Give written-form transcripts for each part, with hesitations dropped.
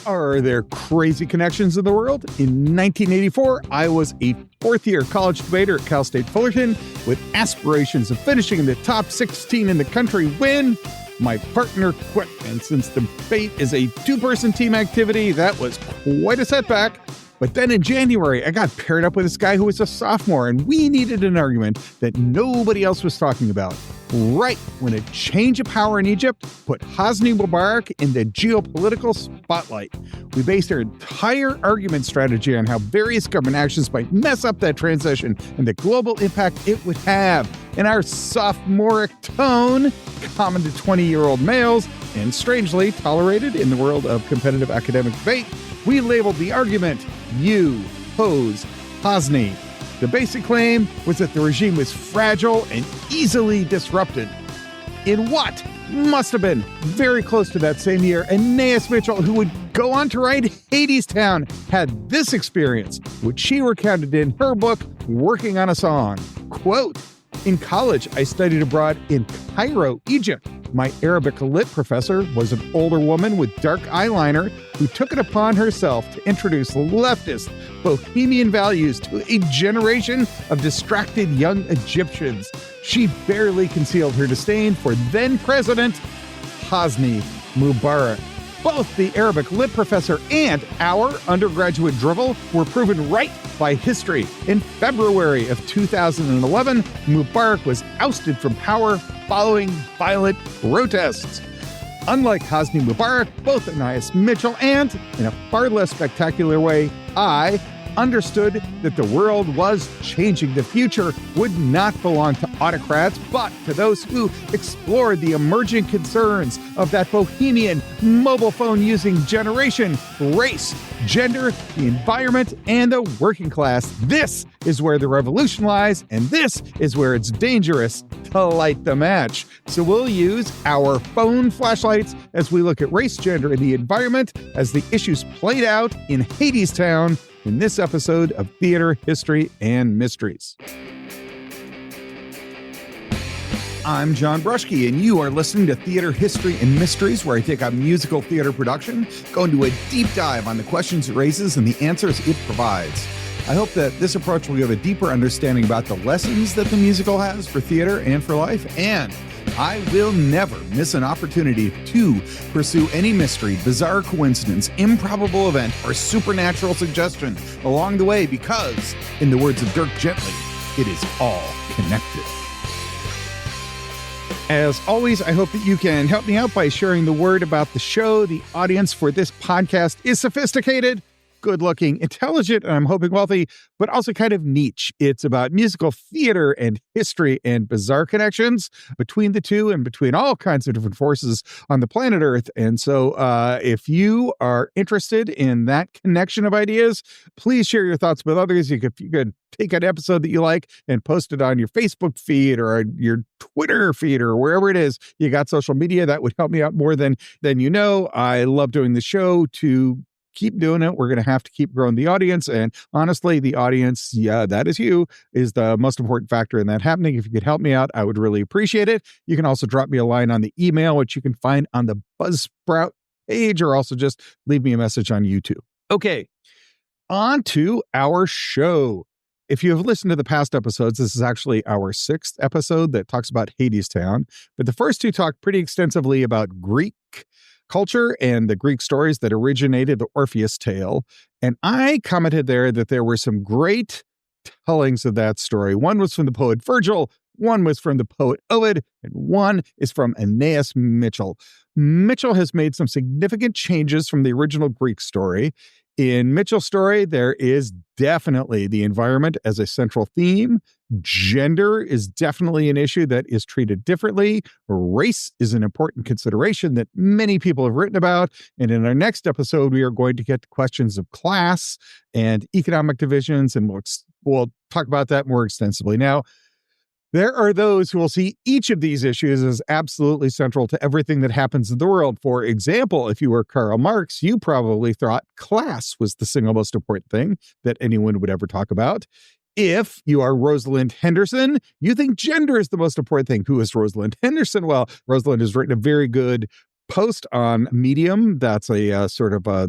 Are there crazy connections in the world? In 1984, I was a fourth-year college debater at Cal State Fullerton with aspirations of finishing in the top 16 in the country when my partner quit. And since the debate is a two-person team activity, that was quite a setback. But then in January, I got paired up with this guy who was a sophomore, and we needed an argument that nobody else was talking about. Right when a change of power in Egypt put Hosni Mubarak in the geopolitical spotlight. We based our entire argument strategy on how various government actions might mess up that transition and the global impact it would have. In our sophomoric tone, common to 20-year-old males, and strangely tolerated in the world of competitive academic debate, we labeled the argument, "You Pose Hosni." The basic claim was that the regime was fragile and easily disrupted. In what must have been very close to that same year, Anais Mitchell, who would go on to write Hadestown, had this experience, which she recounted in her book, Working on a Song. Quote, "In college, I studied abroad in Cairo, Egypt. My Arabic lit professor was an older woman with dark eyeliner who took it upon herself to introduce leftist, bohemian values to a generation of distracted young Egyptians. She barely concealed her disdain for then-President Hosni Mubarak. Both the Arabic lit professor and our undergraduate drivel were proven right by history. In February of 2011, Mubarak was ousted from power following violent protests. Unlike Hosni Mubarak, both Anais Mitchell and, in a far less spectacular way, I understood that the world was changing. The future would not belong to autocrats, but to those who explored the emerging concerns of that bohemian mobile phone-using generation, race, gender, the environment, and the working class. This is where the revolution lies, and this is where it's dangerous to light the match. So we'll use our phone flashlights as we look at race, gender, and the environment as the issues played out in Hadestown in this episode of Theater, History, and Mysteries. I'm John Brushke, and you are listening to Theater, History, and Mysteries, where I take a musical theater production, go into a deep dive on the questions it raises and the answers it provides. I hope that this approach will give a deeper understanding about the lessons that the musical has for theater and for life, and I will never miss an opportunity to pursue any mystery, bizarre coincidence, improbable event, or supernatural suggestion along the way because, in the words of Dirk Gently, it is all connected. As always, I hope that you can help me out by sharing the word about the show. The audience for this podcast is sophisticated, good-looking, intelligent, and I'm hoping wealthy, but also kind of niche. It's about musical theater and history and bizarre connections between the two and between all kinds of different forces on the planet Earth. And so if you are interested in that connection of ideas, please share your thoughts with others. You could take an episode that you like and post it on your Facebook feed or your Twitter feed or wherever it is you got social media. That would help me out more than you know. I love doing the show. To keep doing it, we're going to have to keep growing the audience. And honestly, the audience, yeah, that is you, is the most important factor in that happening. If you could help me out, I would really appreciate it. You can also drop me a line on the email, which you can find on the Buzzsprout page, or also just leave me a message on YouTube. Okay, on to our show. If you have listened to the past episodes, this is actually our 6th episode that talks about Hadestown. But the first 2 talk pretty extensively about Greek culture and the Greek stories that originated the Orpheus tale. And I commented there that there were some great tellings of that story. One was from the poet Virgil, one was from the poet Ovid, and one is from Anais Mitchell. Mitchell has made some significant changes from the original Greek story. In Mitchell's story, there is definitely the environment as a central theme. Gender is definitely an issue that is treated differently. Race is an important consideration that many people have written about. And in our next episode, we are going to get to questions of class and economic divisions, and we'll talk about that more extensively. Now, there are those who will see each of these issues as absolutely central to everything that happens in the world. For example, if you were Karl Marx, you probably thought class was the single most important thing that anyone would ever talk about. If you are Rosalind Henderson, you think gender is the most important thing. Who is Rosalind Henderson? Well, Rosalind has written a very good post on Medium. That's a sort of a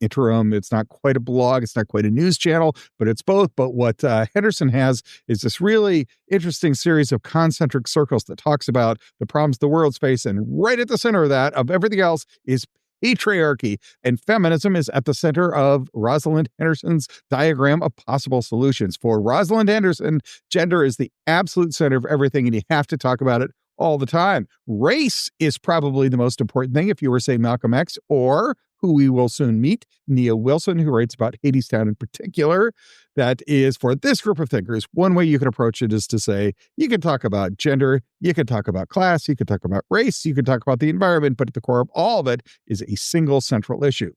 interim. It's not quite a blog. It's not quite a news channel, but it's both. But what Henderson has is this really interesting series of concentric circles that talks about the problems the world's face. And right at the center of that, of everything else, is patriarchy, and feminism is at the center of Rosalind Henderson's diagram of possible solutions. For Rosalind Henderson, gender is the absolute center of everything, and you have to talk about it all the time. Race is probably the most important thing if you were, say, Malcolm X, or who we will soon meet, Nia Wilson, who writes about Hadestown in particular. That is, for this group of thinkers, one way you can approach it is to say, you can talk about gender, you can talk about class, you can talk about race, you can talk about the environment, but at the core of all of it is a single central issue.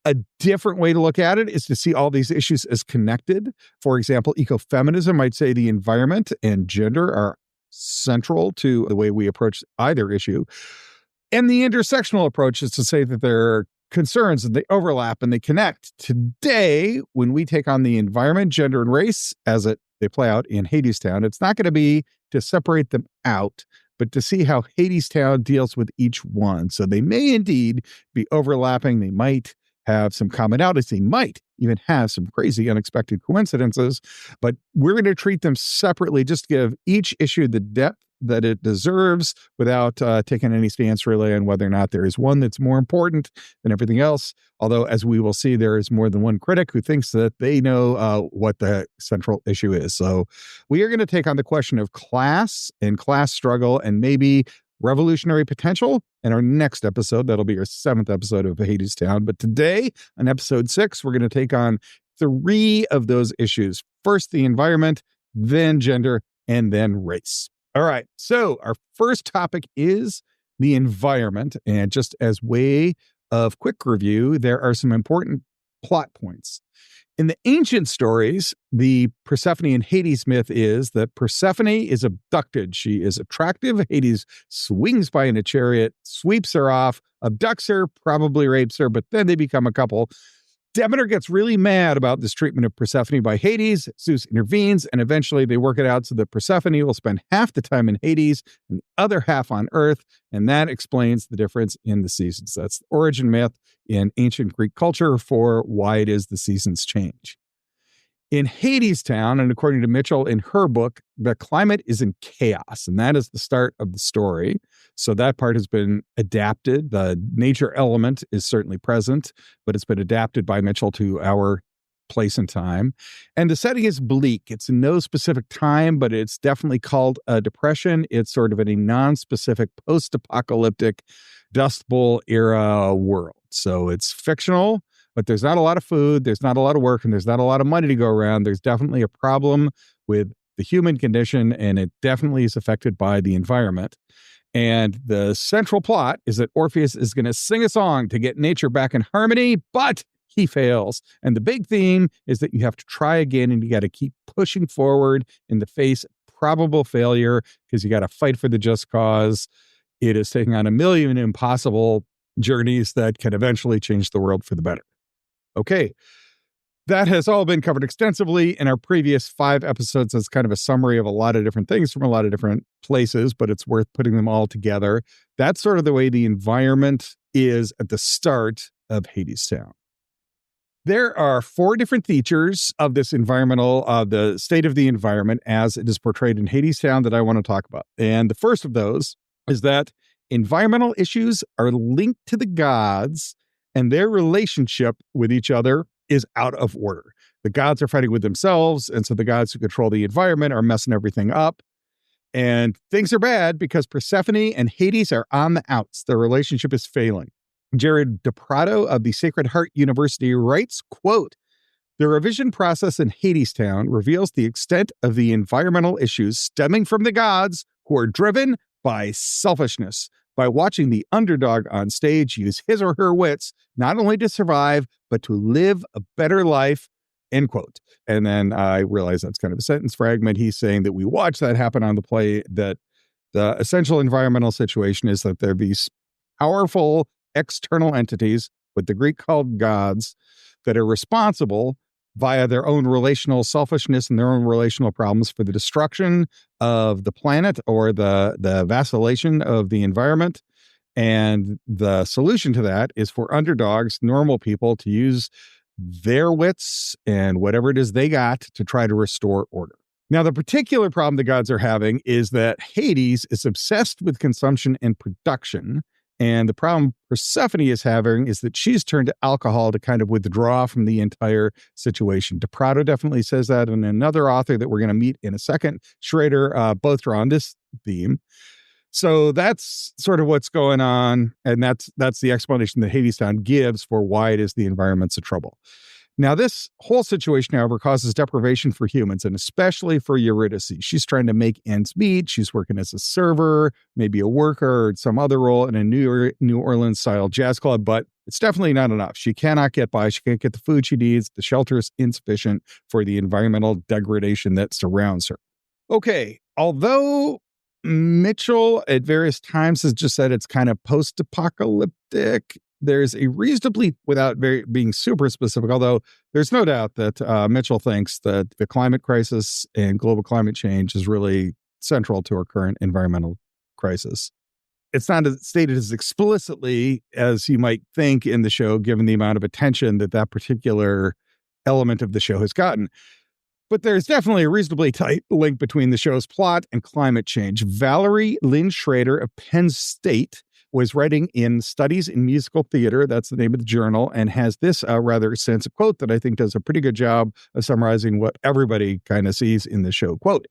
A different way to look at it is to see all these issues as connected. For example, ecofeminism might say the environment and gender are central to the way we approach either issue. And the intersectional approach is to say that there are concerns and they overlap and they connect. Today, when we take on the environment, gender, and race as they play out in Hadestown, it's not going to be to separate them out, but to see how Hadestown deals with each one. So they may indeed be overlapping. They might have some commonalities. They might even have some crazy unexpected coincidences, but we're going to treat them separately, just to give each issue the depth that it deserves without taking any stance really on whether or not there is one that's more important than everything else. Although, as we will see, there is more than one critic who thinks that they know what the central issue is. So we are going to take on the question of class and class struggle and maybe revolutionary potential in our next episode. That'll be our 7th episode of Hadestown. But today, on episode 6, we're going to take on 3 of those issues. First, the environment, then gender, and then race. All right. So our first topic is the environment. And just as way of quick review, there are some important plot points. In the ancient stories, the Persephone and Hades myth is that Persephone is abducted. She is attractive. Hades swings by in a chariot, sweeps her off, abducts her, probably rapes her, but then they become a couple. Demeter gets really mad about this treatment of Persephone by Hades. Zeus intervenes, and eventually they work it out so that Persephone will spend half the time in Hades and the other half on Earth, and that explains the difference in the seasons. That's the origin myth in ancient Greek culture for why it is the seasons change. In Hadestown, and according to Mitchell in her book, the climate is in chaos, and that is the start of the story. So that part has been adapted. The nature element is certainly present, but it's been adapted by Mitchell to our place and time. And the setting is bleak. It's in no specific time, but it's definitely called a depression. It's sort of in a non-specific post-apocalyptic Dust Bowl era world. So it's fictional, but there's not a lot of food, there's not a lot of work, and there's not a lot of money to go around. There's definitely a problem with the human condition, and it definitely is affected by the environment. And the central plot is that Orpheus is going to sing a song to get nature back in harmony, but he fails. And the big theme is that you have to try again, and you got to keep pushing forward in the face of probable failure because you got to fight for the just cause. It is taking on a million impossible journeys that can eventually change the world for the better. Okay, that has all been covered extensively in our previous 5 episodes as kind of a summary of a lot of different things from a lot of different places, but it's worth putting them all together. That's sort of the way the environment is at the start of Hadestown. There are 4 different features of this environmental, the state of the environment as it is portrayed in Hadestown that I want to talk about. And the first of those is that environmental issues are linked to the gods, and their relationship with each other is out of order. The gods are fighting with themselves, and so the gods who control the environment are messing everything up. And things are bad because Persephone and Hades are on the outs. Their relationship is failing. Jared DePrado of the Sacred Heart University writes, quote, "The revision process in Hadestown reveals the extent of the environmental issues stemming from the gods who are driven by selfishness. By watching the underdog on stage use his or her wits, not only to survive, but to live a better life," end quote. And then I realize that's kind of a sentence fragment. He's saying that we watch that happen on the play, that the essential environmental situation is that there are these powerful external entities, what the Greek called gods, that are responsible via their own relational selfishness and their own relational problems for the destruction of the planet or the vacillation of the environment. And the solution to that is for underdogs, normal people, to use their wits and whatever it is they got to try to restore order. Now, the particular problem the gods are having is that Hades is obsessed with consumption and production. And the problem Persephone is having is that she's turned to alcohol to kind of withdraw from the entire situation. DePrado definitely says that, and another author that we're going to meet in a second, Schrader, both draw on this theme. So that's sort of what's going on, and that's the explanation that Hadestown gives for why it is the environment's a trouble. Now, this whole situation, however, causes deprivation for humans, and especially for Eurydice. She's trying to make ends meet. She's working as a server, maybe a worker, or some other role in a New Orleans-style jazz club, but it's definitely not enough. She cannot get by. She can't get the food she needs. The shelter is insufficient for the environmental degradation that surrounds her. Okay, although Mitchell at various times has just said it's kind of post-apocalyptic, there's a reasonably, without being super specific, although there's no doubt that Mitchell thinks that the climate crisis and global climate change is really central to our current environmental crisis. It's not stated as explicitly as you might think in the show, given the amount of attention that particular element of the show has gotten. But there's definitely a reasonably tight link between the show's plot and climate change. Valerie Lynn Schrader of Penn State was writing in Studies in Musical Theater, that's the name of the journal, and has this rather extensive quote that I think does a pretty good job of summarizing what everybody kind of sees in the show. Quote,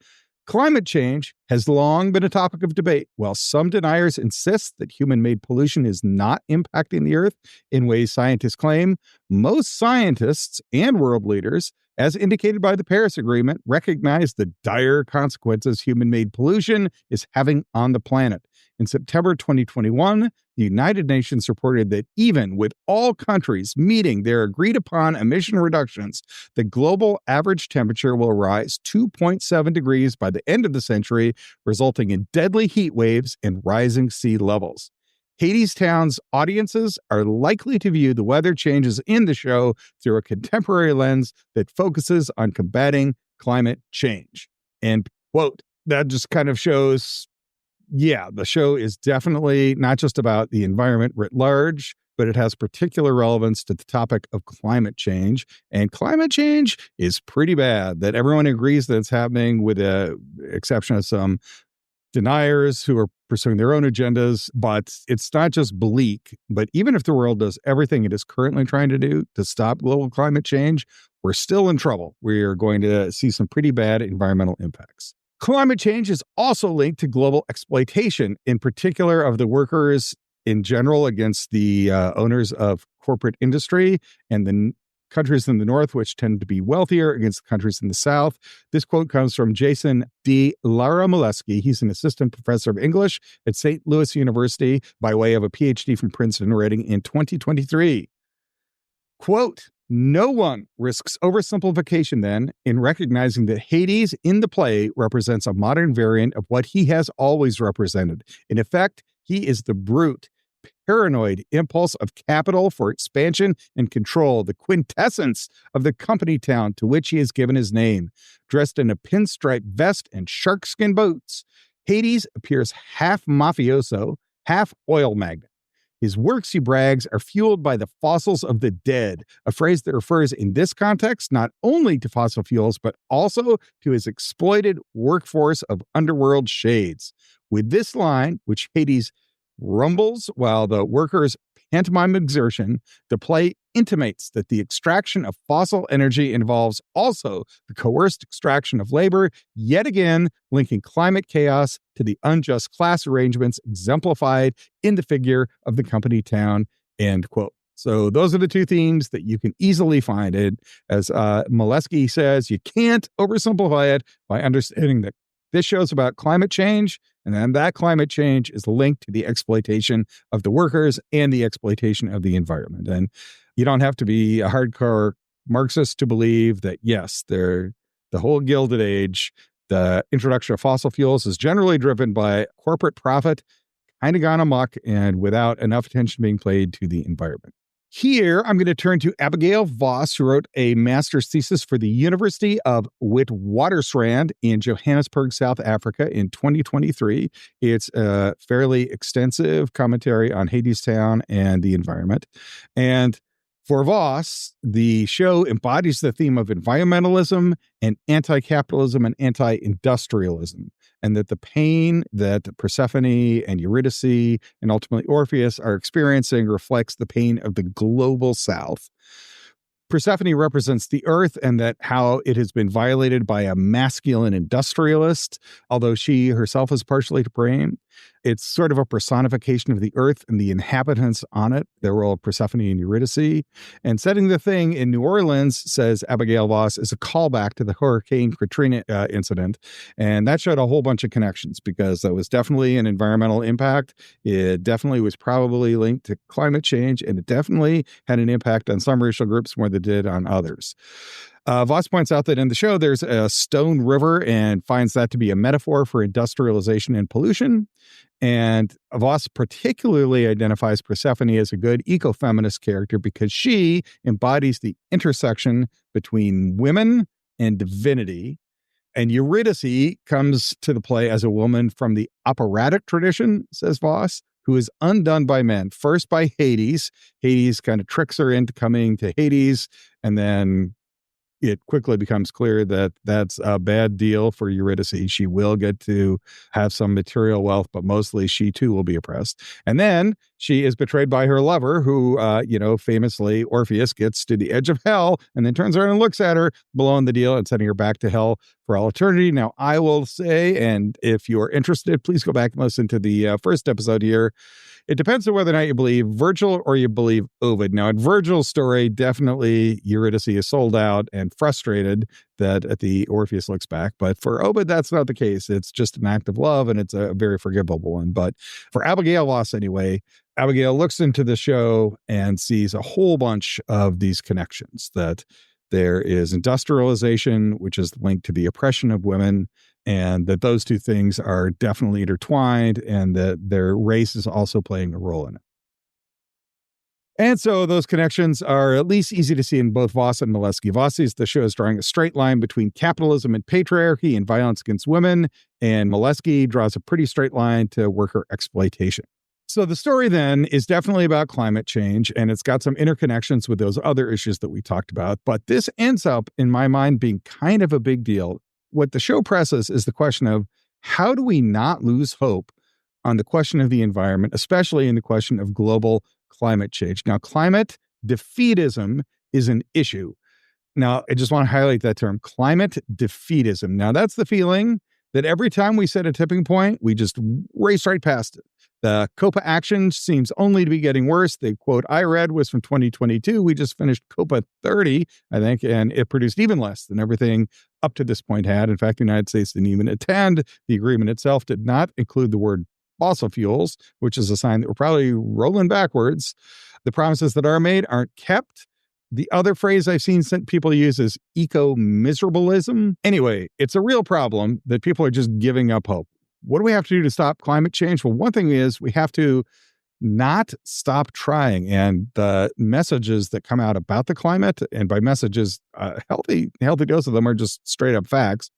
"Climate change has long been a topic of debate. While some deniers insist that human-made pollution is not impacting the Earth in ways scientists claim, most scientists and world leaders, as indicated by the Paris Agreement, recognize the dire consequences human-made pollution is having on the planet. In September 2021, the United Nations reported that even with all countries meeting their agreed-upon emission reductions, the global average temperature will rise 2.7 degrees by the end of the century, resulting in deadly heat waves and rising sea levels. Hadestown's audiences are likely to view the weather changes in the show through a contemporary lens that focuses on combating climate change." End quote. That just kind of shows, yeah, the show is definitely not just about the environment writ large, but it has particular relevance to the topic of climate change. And climate change is pretty bad, that everyone agrees that it's happening, with the exception of some deniers who are pursuing their own agendas. But it's not just bleak, but even if the world does everything it is currently trying to do to stop global climate change, we're still in trouble. We are going to see some pretty bad environmental impacts. Climate change is also linked to global exploitation, in particular of the workers in general against the owners of corporate industry, and the countries in the North, which tend to be wealthier, against the countries in the South. This quote comes from Jason D. Lara Molesky. He's an assistant professor of English at St. Louis University by way of a PhD from Princeton, writing in 2023. Quote, "No one risks oversimplification then in recognizing that Hades in the play represents a modern variant of what he has always represented. In effect, he is the brute, paranoid impulse of capital for expansion and control, the quintessence of the company town to which he has given his name. Dressed in a pinstripe vest and sharkskin boots, Hades appears half mafioso, half oil magnate. His works, he brags, are fueled by the fossils of the dead, a phrase that refers in this context not only to fossil fuels, but also to his exploited workforce of underworld shades. With this line, which Hades rumbles while the workers pantomime exertion, the play intimates that the extraction of fossil energy involves also the coerced extraction of labor, yet again linking climate chaos to the unjust class arrangements exemplified in the figure of the company town." End quote. So those are the two themes that you can easily find it. As Molesky says, you can't oversimplify it by understanding that this show's about climate change, and then that climate change is linked to the exploitation of the workers and the exploitation of the environment. And you don't have to be a hardcore Marxist to believe that, yes, the whole Gilded Age, the introduction of fossil fuels is generally driven by corporate profit, kind of gone amok, and without enough attention being paid to the environment. Here, I'm going to turn to Abigail Voss, who wrote a master's thesis for the University of Witwatersrand in Johannesburg, South Africa in 2023. It's a fairly extensive commentary on Hadestown and the environment. And for Voss, the show embodies the theme of environmentalism and anti-capitalism and anti-industrialism, and that the pain that Persephone and Eurydice and ultimately Orpheus are experiencing reflects the pain of the global South. Persephone represents the earth and that how it has been violated by a masculine industrialist, although she herself is partially to blame. It's sort of a personification of the earth and the inhabitants on it, the role of Persephone and Eurydice. And setting the thing in New Orleans, says Abigail Voss, is a callback to the Hurricane Katrina incident. And that showed a whole bunch of connections because that was definitely an environmental impact. It definitely was probably linked to climate change, and it definitely had an impact on some racial groups more than it did on others. Voss points out that in the show, there's a stone river and finds that to be a metaphor for industrialization and pollution. And Voss particularly identifies Persephone as a good ecofeminist character because she embodies the intersection between women and divinity. And Eurydice comes to the play as a woman from the operatic tradition, says Voss, who is undone by men, first by Hades. Hades kind of tricks her into coming to Hades, and then it quickly becomes clear that that's a bad deal for Eurydice. She will get to have some material wealth, but mostly she too will be oppressed. And then she is betrayed by her lover, who, famously Orpheus gets to the edge of hell and then turns around and looks at her, blowing the deal and sending her back to hell for all eternity. Now, I will say, and if you're interested, please go back and listen to the first episode here. It depends on whether or not you believe Virgil or you believe Ovid. Now, in Virgil's story, definitely Eurydice is sold out and frustrated that the Orpheus looks back. But for Ovid, that's not the case. It's just an act of love, and it's a very forgivable one. But for Abigail Voss, anyway, Abigail looks into the show and sees a whole bunch of these connections, that there is industrialization, which is linked to the oppression of women, and that those two things are definitely intertwined, and that their race is also playing a role in it. And so those connections are at least easy to see in both Voss and Molesky. Voss sees the show as drawing a straight line between capitalism and patriarchy and violence against women, and Molesky draws a pretty straight line to worker exploitation. So the story then is definitely about climate change, and it's got some interconnections with those other issues that we talked about. But this ends up, in my mind, being kind of a big deal. What the show presses is the question of how do we not lose hope on the question of the environment, especially in the question of global climate change. Now, climate defeatism is an issue. Now, I just want to highlight that term, climate defeatism. Now, that's the feeling that every time we set a tipping point, we just race right past it. The COPA action seems only to be getting worse. The quote I read was from 2022. We just finished COPA 30, I think, and it produced even less than everything up to this point had. In fact, the United States didn't even attend. The agreement itself did not include the word fossil fuels, which is a sign that we're probably rolling backwards. The promises that are made aren't kept. The other phrase I've seen people use is eco-miserableism. Anyway, it's a real problem that people are just giving up hope. What do we have to do to stop climate change? Well, one thing is we have to not stop trying. And the messages that come out about the climate, and by messages, healthy dose of them are just straight up facts.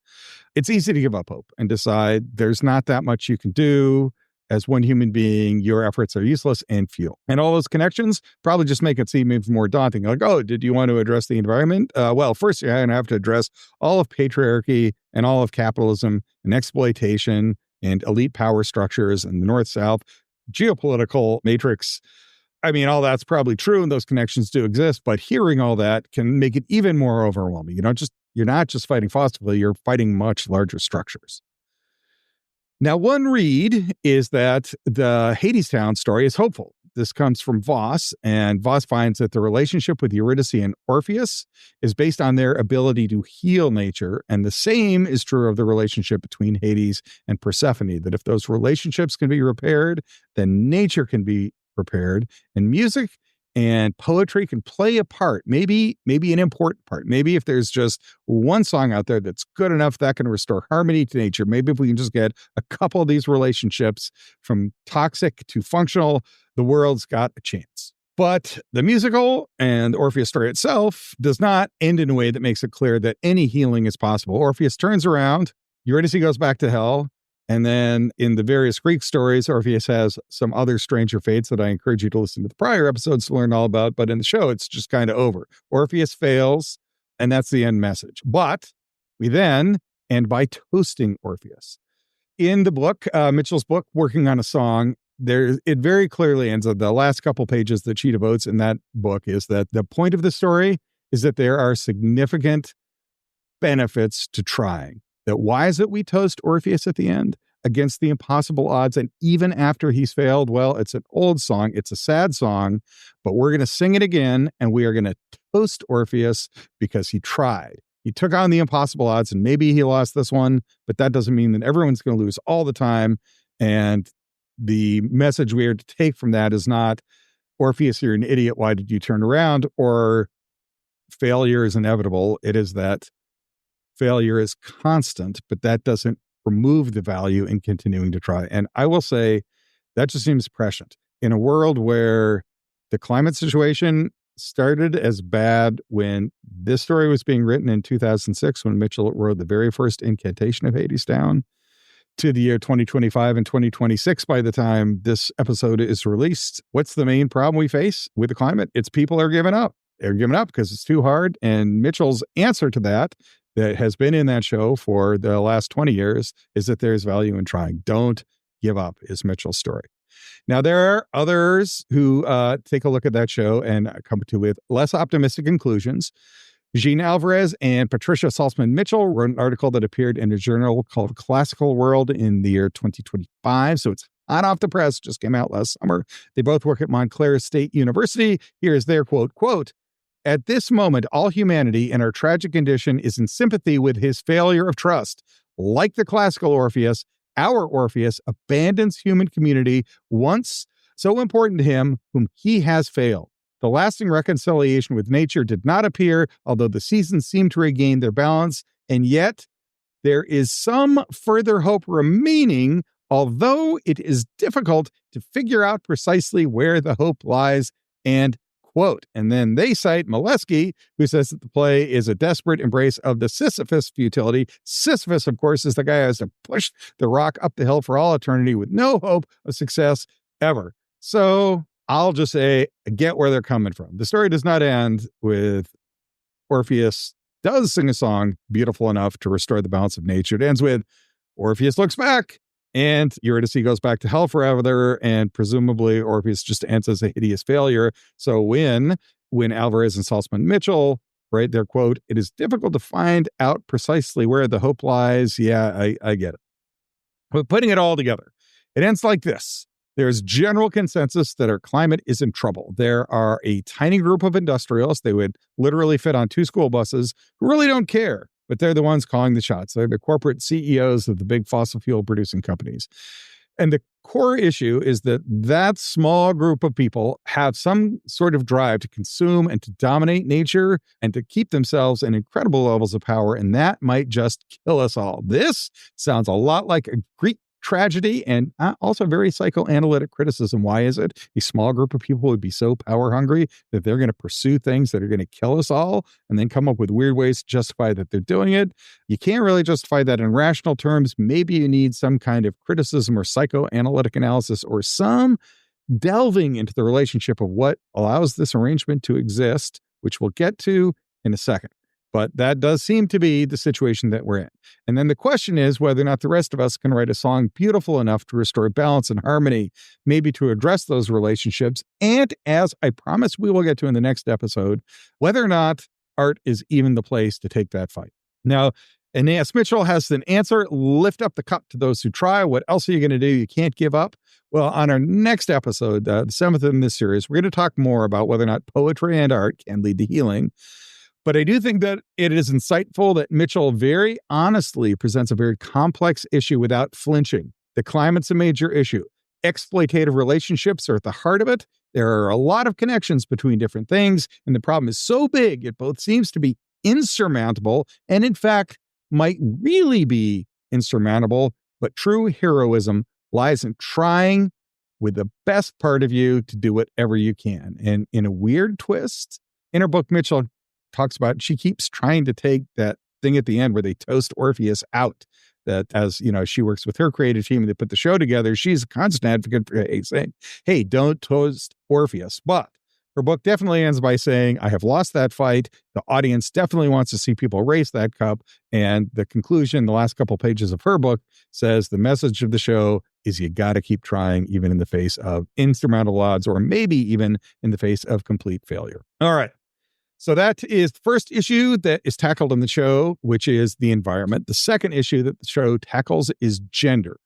It's easy to give up hope and decide there's not that much you can do. As one human being, your efforts are useless and futile. And all those connections probably just make it seem even more daunting. Like, oh, did you want to address the environment? Well, first you're going to have to address all of patriarchy and all of capitalism and exploitation and elite power structures and the North-South geopolitical matrix. I mean, all that's probably true and those connections do exist, but hearing all that can make it even more overwhelming. You're not just fighting fossil fuel, you're fighting much larger structures. Now, one read is that the Hadestown story is hopeful. This comes from Voss, and Voss finds that the relationship with Eurydice and Orpheus is based on their ability to heal nature, and the same is true of the relationship between Hades and Persephone, that if those relationships can be repaired, then nature can be repaired, and music and poetry can play a part, maybe an important part. Maybe if there's just one song out there that's good enough, that can restore harmony to nature. Maybe if we can just get a couple of these relationships from toxic to functional, the world's got a chance. But the musical and the Orpheus story itself does not end in a way that makes it clear that any healing is possible. Orpheus turns around, Eurydice goes back to hell, and then in the various Greek stories, Orpheus has some other stranger fates that I encourage you to listen to the prior episodes to learn all about. But in the show, it's just kind of over. Orpheus fails, and that's the end message. But we then end by toasting Orpheus. In the book, Mitchell's book, Working on a Song, it very clearly ends. The last couple pages that she devotes in that book is that the point of the story is that there are significant benefits to trying. That why is it we toast Orpheus at the end against the impossible odds? And even after he's failed, well, it's an old song. It's a sad song, but we're going to sing it again. And we are going to toast Orpheus because he tried. He took on the impossible odds, and maybe he lost this one, but that doesn't mean that everyone's going to lose all the time. And the message we are to take from that is not, Orpheus, you're an idiot, why did you turn around? Or failure is inevitable. It is that failure is constant, but that doesn't remove the value in continuing to try. And I will say that just seems prescient. In a world where the climate situation started as bad when this story was being written in 2006, when Mitchell wrote the very first incantation of Hadestown, to the year 2025 and 2026 by the time this episode is released. What's the main problem we face with the climate? It's people are giving up. They're giving up because it's too hard. And Mitchell's answer to that has been in that show for the last 20 years, is that there's value in trying. Don't give up, is Mitchell's story. Now, there are others who take a look at that show and come to with less optimistic conclusions. Jean Alvarez and Patricia Salzman Mitchell wrote an article that appeared in a journal called Classical World in the year 2025. So it's hot off the press, just came out last summer. They both work at Montclair State University. Here's their quote, "At this moment, all humanity in our tragic condition is in sympathy with his failure of trust. Like the classical Orpheus, our Orpheus abandons human community once so important to him, whom he has failed. The lasting reconciliation with nature did not appear, although the seasons seem to regain their balance, and yet there is some further hope remaining, although it is difficult to figure out precisely where the hope lies," and quote. And then they cite Molesky, who says that the play is a desperate embrace of the Sisyphus futility. Sisyphus, of course, is the guy who has to push the rock up the hill for all eternity with no hope of success ever. So I'll just say, I get where they're coming from. The story does not end with Orpheus does sing a song beautiful enough to restore the balance of nature. It ends with Orpheus looks back and Eurydice goes back to hell forever. And presumably Orpheus just ends as a hideous failure. So when Alvarez and Salzman Mitchell write their quote, "It is difficult to find out precisely where the hope lies." Yeah, I get it. But putting it all together, it ends like this. There's general consensus that our climate is in trouble. There are a tiny group of industrialists, they would literally fit on 2 school buses, who really don't care, but they're the ones calling the shots. They're the corporate CEOs of the big fossil fuel producing companies. And the core issue is that that small group of people have some sort of drive to consume and to dominate nature and to keep themselves in incredible levels of power. And that might just kill us all. This sounds a lot like a Greek tragedy and also very psychoanalytic criticism. Why is it a small group of people would be so power hungry that they're going to pursue things that are going to kill us all and then come up with weird ways to justify that they're doing it? You can't really justify that in rational terms. Maybe you need some kind of criticism or psychoanalytic analysis or some delving into the relationship of what allows this arrangement to exist, which we'll get to in a second. But that does seem to be the situation that we're in. And then the question is whether or not the rest of us can write a song beautiful enough to restore balance and harmony, maybe to address those relationships. And as I promise we will get to in the next episode, whether or not art is even the place to take that fight. Now, Anais Mitchell has an answer. Lift up the cup to those who try. What else are you going to do? You can't give up. Well, on our next episode, the 7th in this series, we're going to talk more about whether or not poetry and art can lead to healing. But I do think that it is insightful that Mitchell very honestly presents a very complex issue without flinching. The climate's a major issue. Exploitative relationships are at the heart of it. There are a lot of connections between different things, and the problem is so big, it both seems to be insurmountable and, in fact, might really be insurmountable. But true heroism lies in trying with the best part of you to do whatever you can. And in a weird twist, in her book, Mitchell talks about she keeps trying to take that thing at the end where they toast Orpheus out. That as, she works with her creative team and they put the show together, she's a constant advocate for saying, hey, don't toast Orpheus. But her book definitely ends by saying, I have lost that fight. The audience definitely wants to see people race that cup. And the conclusion, the last couple pages of her book says the message of the show is you got to keep trying, even in the face of insurmountable odds, or maybe even in the face of complete failure. All right. So that is the first issue that is tackled in the show, which is the environment. The second issue that the show tackles is gender.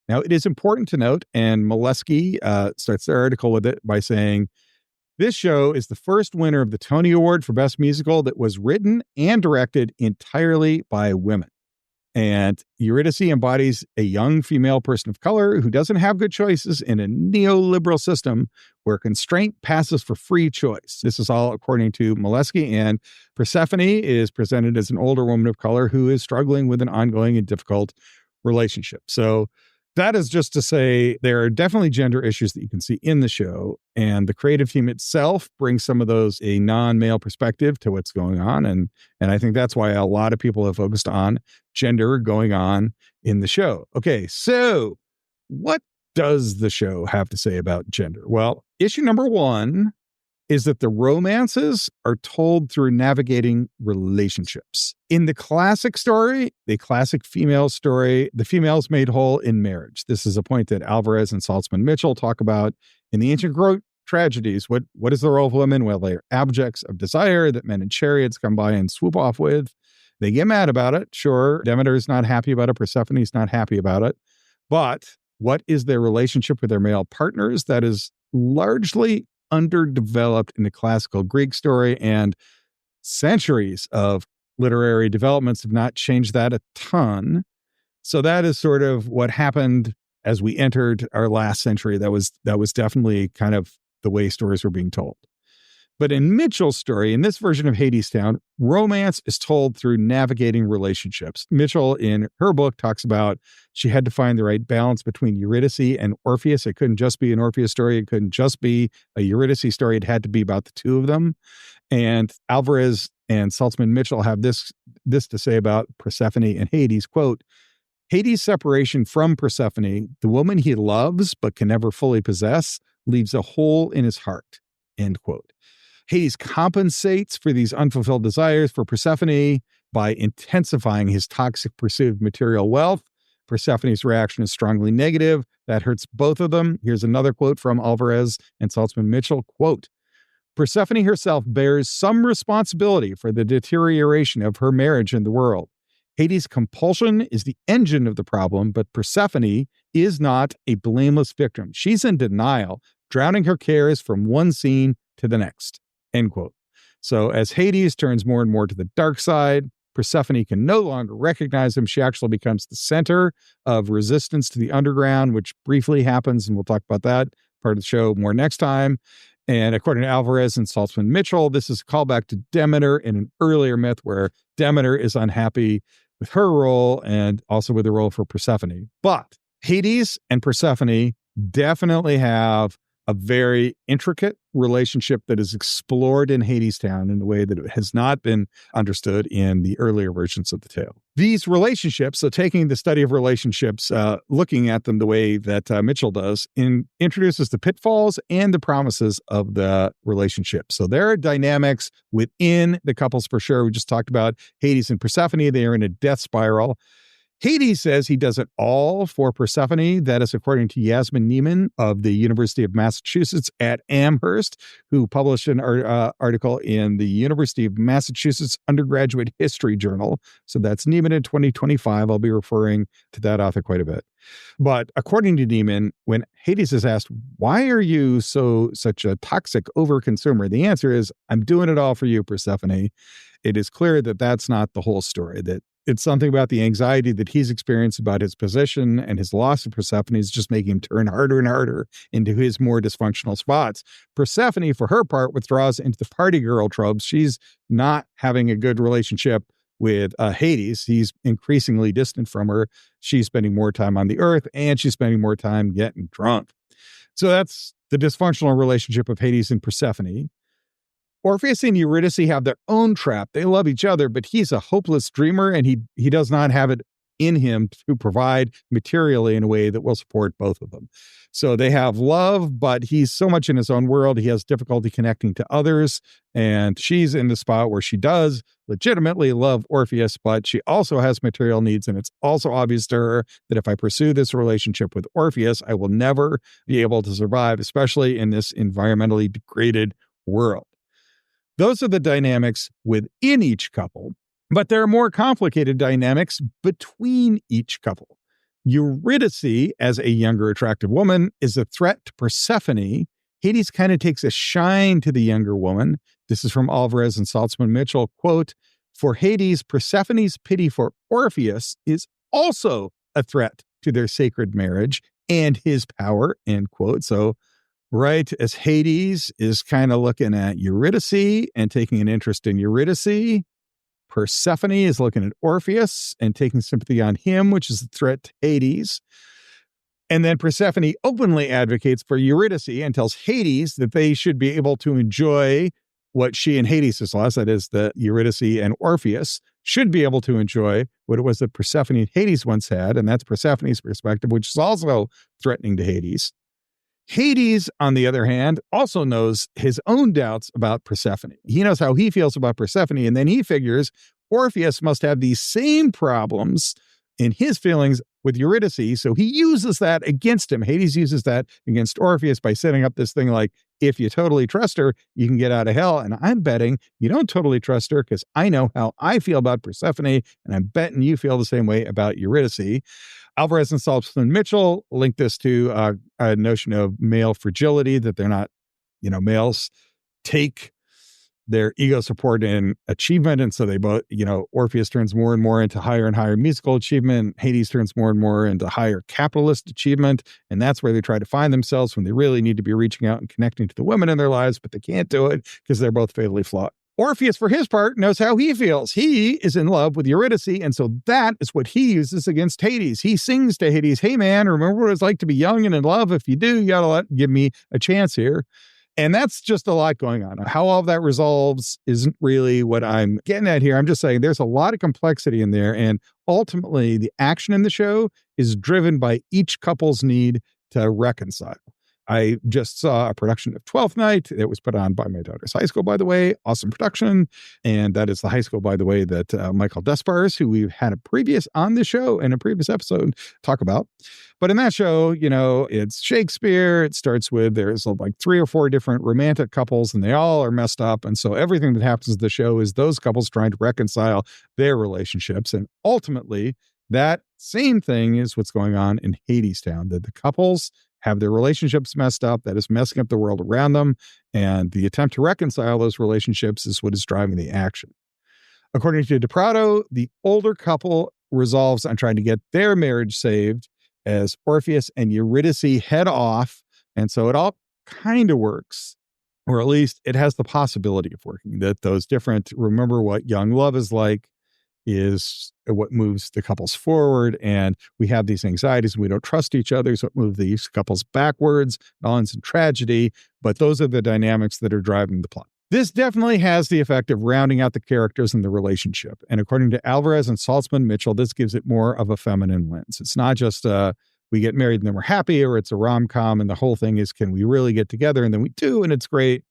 Now, it is important to note, and Molesky starts their article with it by saying, this show is the first winner of the Tony Award for Best Musical that was written and directed entirely by women. And Eurydice embodies a young female person of color who doesn't have good choices in a neoliberal system where constraint passes for free choice. This is all according to Molesky, and Persephone is presented as an older woman of color who is struggling with an ongoing and difficult relationship. So that is just to say there are definitely gender issues that you can see in the show, and the creative team itself brings some of those a non-male perspective to what's going on. And I think that's why a lot of people have focused on gender going on in the show. Okay, so what does the show have to say about gender? Well, issue number 1 is that the romances are told through navigating relationships. In the classic story, the classic female story, the female's made whole in marriage. This is a point that Alvarez and Saltzman Mitchell talk about in the ancient Greek tragedies. What is the role of women? Well, they're objects of desire that men in chariots come by and swoop off with. They get mad about it. Sure, Demeter's not happy about it. Persephone's not happy about it. But what is their relationship with their male partners? That is largely underdeveloped in the classical Greek story, and centuries of literary developments have not changed that a ton. So that is sort of what happened as we entered our last century. That was definitely kind of the way stories were being told. But in Mitchell's story, in this version of Hadestown, romance is told through navigating relationships. Mitchell, in her book, talks about she had to find the right balance between Eurydice and Orpheus. It couldn't just be an Orpheus story. It couldn't just be a Eurydice story. It had to be about the two of them. And Alvarez and Saltzman Mitchell have this to say about Persephone and Hades, quote, Hades' separation from Persephone, the woman he loves but can never fully possess, leaves a hole in his heart, end quote. Hades compensates for these unfulfilled desires for Persephone by intensifying his toxic pursuit of material wealth. Persephone's reaction is strongly negative. That hurts both of them. Here's another quote from Alvarez and Saltzman Mitchell, quote, Persephone herself bears some responsibility for the deterioration of her marriage in the world. Hades' compulsion is the engine of the problem, but Persephone is not a blameless victim. She's in denial, drowning her cares from one scene to the next. End quote. So as Hades turns more and more to the dark side, Persephone can no longer recognize him. She actually becomes the center of resistance to the underground, which briefly happens, and we'll talk about that part of the show more next time. And according to Alvarez and Saltzman Mitchell, this is a callback to Demeter in an earlier myth where Demeter is unhappy with her role and also with the role for Persephone. But Hades and Persephone definitely have a very intricate relationship that is explored in Hadestown in a way that it has not been understood in the earlier versions of the tale. These relationships, so taking the study of relationships, looking at them the way that Mitchell does, introduces the pitfalls and the promises of the relationship. So there are dynamics within the couples for sure. We just talked about Hades and Persephone. They are in a death spiral. Hades says he does it all for Persephone. That is according to Yasmin Neiman of the University of Massachusetts at Amherst, who published an article in the University of Massachusetts Undergraduate History Journal. So that's Neiman in 2025. I'll be referring to that author quite a bit. But according to Neiman, when Hades is asked, why are you such a toxic overconsumer? The answer is, I'm doing it all for you, Persephone. It is clear that that's not the whole story, that it's something about the anxiety that he's experienced about his position and his loss of Persephone is just making him turn harder and harder into his more dysfunctional spots. Persephone, for her part, withdraws into the party girl tropes. She's not having a good relationship with Hades. He's increasingly distant from her. She's spending more time on the earth, and she's spending more time getting drunk. So that's the dysfunctional relationship of Hades and Persephone. Orpheus and Eurydice have their own trap. They love each other, but he's a hopeless dreamer, and he does not have it in him to provide materially in a way that will support both of them. So they have love, but he's so much in his own world, he has difficulty connecting to others. And she's in the spot where she does legitimately love Orpheus, but she also has material needs. And it's also obvious to her that if I pursue this relationship with Orpheus, I will never be able to survive, especially in this environmentally degraded world. Those are the dynamics within each couple, but there are more complicated dynamics between each couple. Eurydice, as a younger, attractive woman, is a threat to Persephone. Hades kind of takes a shine to the younger woman. This is from Alvarez and Saltzman Mitchell, quote, "For Hades, Persephone's pity for Orpheus is also a threat to their sacred marriage and his power," end quote. So right as Hades is kind of looking at Eurydice and taking an interest in Eurydice, Persephone is looking at Orpheus and taking sympathy on him, which is a threat to Hades. And then Persephone openly advocates for Eurydice and tells Hades that they should be able to enjoy what she and Hades has lost, that is, that Eurydice and Orpheus should be able to enjoy what it was that Persephone and Hades once had, and that's Persephone's perspective, which is also threatening to Hades. Hades, on the other hand, also knows his own doubts about Persephone. He knows how he feels about Persephone, and then he figures Orpheus must have these same problems in his feelings with Eurydice, so he uses that against him. Hades uses that against Orpheus by setting up this thing like, if you totally trust her, you can get out of hell. And I'm betting you don't totally trust her because I know how I feel about Persephone, and I'm betting you feel the same way about Eurydice. Alvarez and Saltzman Mitchell link this to a notion of male fragility, that they're not, males take their ego support in achievement. And so they both, Orpheus turns more and more into higher and higher musical achievement. Hades turns more and more into higher capitalist achievement. And that's where they try to find themselves when they really need to be reaching out and connecting to the women in their lives, but they can't do it because they're both fatally flawed. Orpheus, for his part, knows how he feels. He is in love with Eurydice, and so that is what he uses against Hades. He sings to Hades, "Hey, man, remember what it's like to be young and in love? If you do, you gotta give me a chance here." And that's just a lot going on. How all of that resolves isn't really what I'm getting at here. I'm just saying there's a lot of complexity in there, and ultimately the action in the show is driven by each couple's need to reconcile. I just saw a production of 12th Night. It was put on by my daughter's high school, by the way. Awesome production. And that is the high school, by the way, that Michael Despars, who we've had on the show in a previous episode, talk about. But in that show, it's Shakespeare. It starts with there's like 3 or 4 different romantic couples, and they all are messed up. And so everything that happens in the show is those couples trying to reconcile their relationships. And ultimately, that same thing is what's going on in Hadestown, that the couples have their relationships messed up, that is messing up the world around them, and the attempt to reconcile those relationships is what is driving the action. According to DePrado, the older couple resolves on trying to get their marriage saved as Orpheus and Eurydice head off, and so it all kind of works, or at least it has the possibility of working, that those different, remember what young love is like, is what moves the couples forward. And we have these anxieties and we don't trust each other. So it moves these couples backwards, it all ends in tragedy. But those are the dynamics that are driving the plot. This definitely has the effect of rounding out the characters in the relationship. And according to Alvarez and Saltzman Mitchell, this gives it more of a feminine lens. It's not just we get married and then we're happy, or it's a rom-com and the whole thing is, can we really get together? And then we do, and it's great.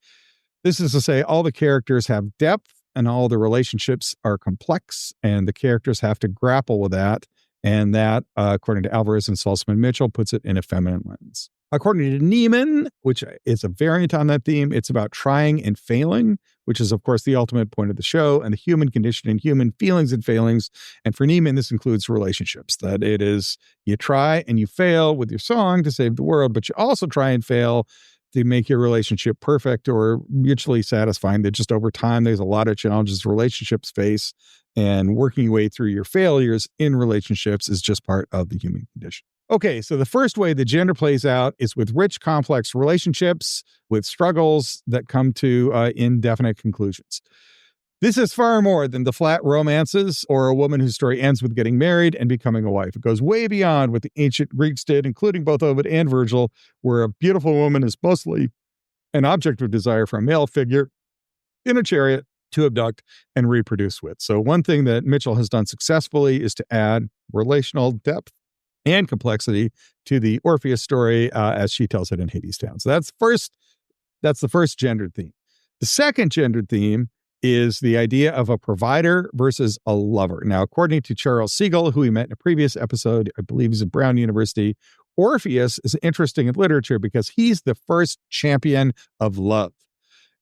This is to say all the characters have depth, and all the relationships are complex, and the characters have to grapple with that. And that, according to Alvarez and Saltzman Mitchell, puts it in a feminine lens. According to Neiman, which is a variant on that theme, it's about trying and failing, which is, of course, the ultimate point of the show, and the human condition and human feelings and failings. And for Neiman, this includes relationships, that it is you try and you fail with your song to save the world, but you also try and fail to make your relationship perfect or mutually satisfying, that just over time, there's a lot of challenges relationships face, and working your way through your failures in relationships is just part of the human condition. Okay, so the first way the gender plays out is with rich, complex relationships with struggles that come to indefinite conclusions. This is far more than the flat romances or a woman whose story ends with getting married and becoming a wife. It goes way beyond what the ancient Greeks did, including both Ovid and Virgil, where a beautiful woman is mostly an object of desire for a male figure in a chariot to abduct and reproduce with. So one thing that Mitchell has done successfully is to add relational depth and complexity to the Orpheus story as she tells it in Hadestown. So that's the first gendered theme. The second gendered theme is the idea of a provider versus a lover. Now, according to Charles Siegel, who we met in a previous episode, I believe he's at Brown University, Orpheus is interesting in literature because he's the first champion of love.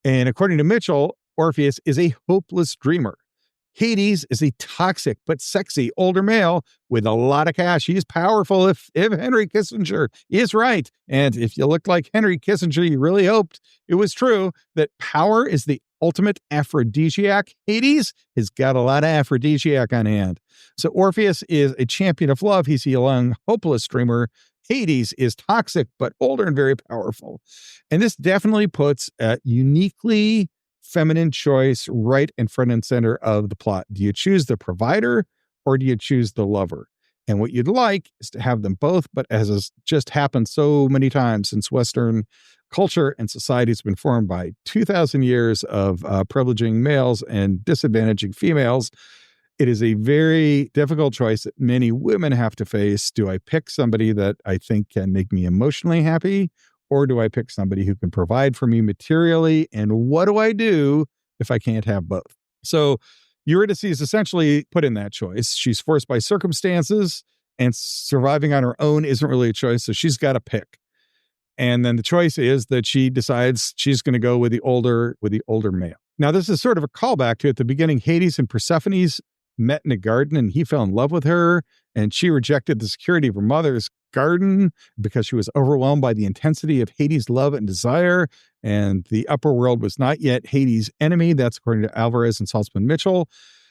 And according to Mitchell, Orpheus is a hopeless dreamer. Hades is a toxic but sexy older male with a lot of cash. He's powerful if Henry Kissinger is right. And if you look like Henry Kissinger, you really hoped it was true that power is the ultimate aphrodisiac. Hades has got a lot of aphrodisiac on hand. So Orpheus is a champion of love. He's a young, hopeless dreamer. Hades is toxic but older and very powerful. And this definitely puts a uniquely feminine choice right in front and center of the plot. Do you choose the provider or do you choose the lover? And what you'd like is to have them both, but as has just happened so many times since Western culture and society has been formed by 2,000 years of privileging males and disadvantaging females, it is a very difficult choice that many women have to face. Do I pick somebody that I think can make me emotionally happy? Or do I pick somebody who can provide for me materially? And what do I do if I can't have both? So Eurydice is essentially put in that choice. She's forced by circumstances, and surviving on her own isn't really a choice. So she's got to pick. And then the choice is that she decides she's going to go with the older male. Now, this is sort of a callback to at the beginning, Hades and Persephone's met in a garden and he fell in love with her, and she rejected the security of her mother's garden because she was overwhelmed by the intensity of Hades' love and desire, and the upper world was not yet Hades' enemy. That's according to Alvarez and Saltzman Mitchell.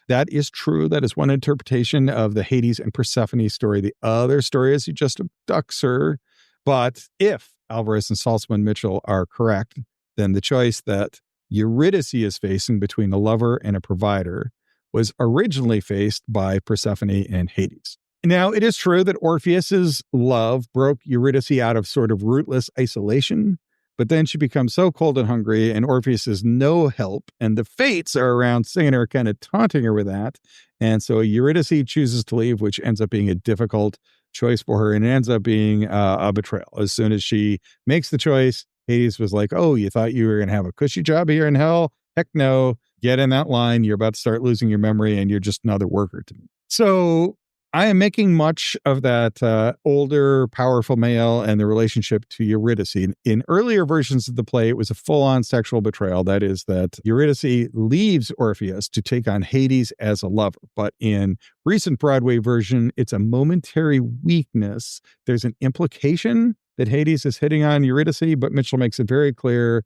That is true. That is one interpretation of the Hades and Persephone story. The other story is he just abducts her. But if Alvarez and Saltzman Mitchell are correct, then the choice that Eurydice is facing between a lover and a provider was originally faced by Persephone and Hades. Now, it is true that Orpheus's love broke Eurydice out of sort of rootless isolation, but then she becomes so cold and hungry, and Orpheus is no help, and the fates are around seeing her, kind of taunting her with that. And so Eurydice chooses to leave, which ends up being a difficult choice for her, and it ends up being a betrayal. As soon as she makes the choice, Hades was like, oh, you thought you were going to have a cushy job here in hell? Heck no. Get in that line. You're about to start losing your memory, and you're just another worker to me. So I am making much of that older, powerful male and the relationship to Eurydice. In earlier versions of the play, it was a full-on sexual betrayal. That is, that Eurydice leaves Orpheus to take on Hades as a lover. But in recent Broadway version, it's a momentary weakness. There's an implication that Hades is hitting on Eurydice, but Mitchell makes it very clear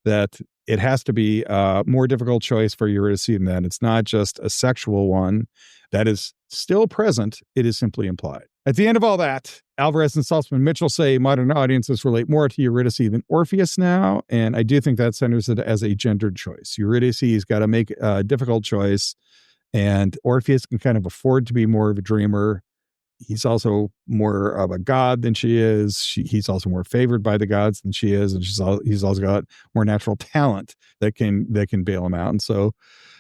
that it has to be a more difficult choice for Eurydice than that. It's not just a sexual one that is still present. It is simply implied. At the end of all that, Alvarez and Saltzman Mitchell say modern audiences relate more to Eurydice than Orpheus now. And I do think that centers it as a gendered choice. Eurydice has got to make a difficult choice, and Orpheus can kind of afford to be more of a dreamer. He's also more of a god than she is. He's also more favored by the gods than she is. And he's also got more natural talent that can bail him out. And so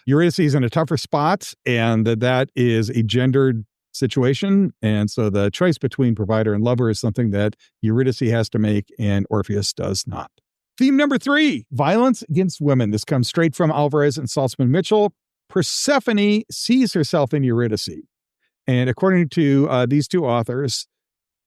Eurydice is in a tougher spot, and that is a gendered situation. And so the choice between provider and lover is something that Eurydice has to make, and Orpheus does not. Theme number 3, violence against women. This comes straight from Alvarez and Saltzman Mitchell. Persephone sees herself in Eurydice. And according to these two authors,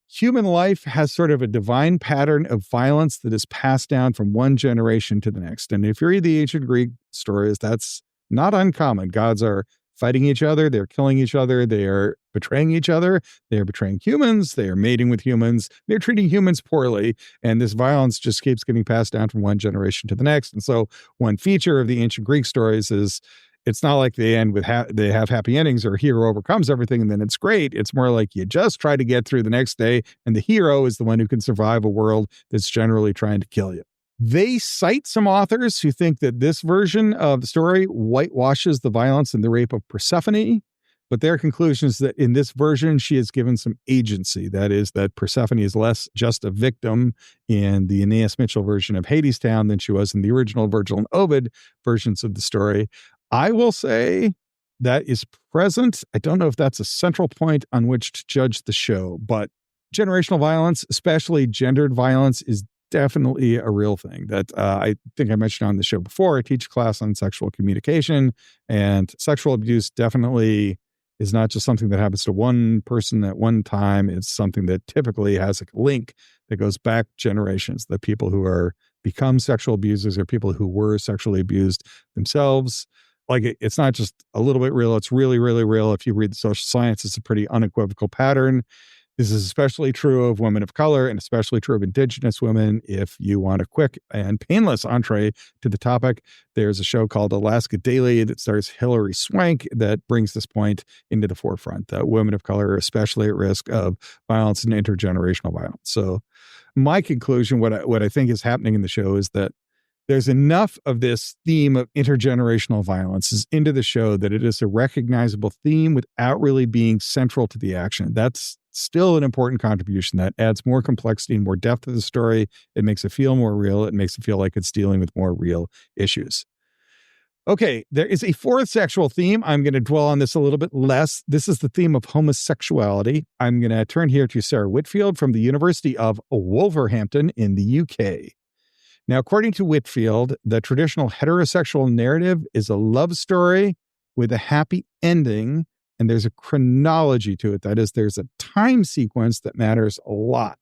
human life has sort of a divine pattern of violence that is passed down from one generation to the next. And if you read the ancient Greek stories, that's not uncommon. Gods are fighting each other. They're killing each other. They are betraying each other. They are betraying humans. They are mating with humans. They're treating humans poorly. And this violence just keeps getting passed down from one generation to the next. And so one feature of the ancient Greek stories is it's not like they end with they have happy endings or hero overcomes everything and then it's great. It's more like you just try to get through the next day, and the hero is the one who can survive a world that's generally trying to kill you. They cite some authors who think that this version of the story whitewashes the violence and the rape of Persephone, but their conclusion is that in this version, she is given some agency. That is, that Persephone is less just a victim in the Anais Mitchell version of Hadestown than she was in the original Virgil and Ovid versions of the story. I will say that is present. I don't know if that's a central point on which to judge the show, but generational violence, especially gendered violence, is definitely a real thing that I think I mentioned on the show before. I teach a class on sexual communication, and sexual abuse definitely is not just something that happens to one person at one time. It's something that typically has a link that goes back generations. The people who are become sexual abusers are people who were sexually abused themselves. Like, it's not just a little bit real. It's really, really real. If you read the social science, it's a pretty unequivocal pattern. This is especially true of women of color and especially true of Indigenous women. If you want a quick and painless entree to the topic, there's a show called Alaska Daily that stars Hilary Swank that brings this point into the forefront, that women of color are especially at risk of violence and intergenerational violence. So my conclusion, what I think is happening in the show is that there's enough of this theme of intergenerational violence is into the show that it is a recognizable theme without really being central to the action. That's still an important contribution that adds more complexity and more depth to the story. It makes it feel more real. It makes it feel like it's dealing with more real issues. Okay, there is a fourth sexual theme. I'm going to dwell on this a little bit less. This is the theme of homosexuality. I'm going to turn here to Sarah Whitfield from the University of Wolverhampton in the UK. Now, according to Whitfield, the traditional heterosexual narrative is a love story with a happy ending, and there's a chronology to it. That is, there's a time sequence that matters a lot.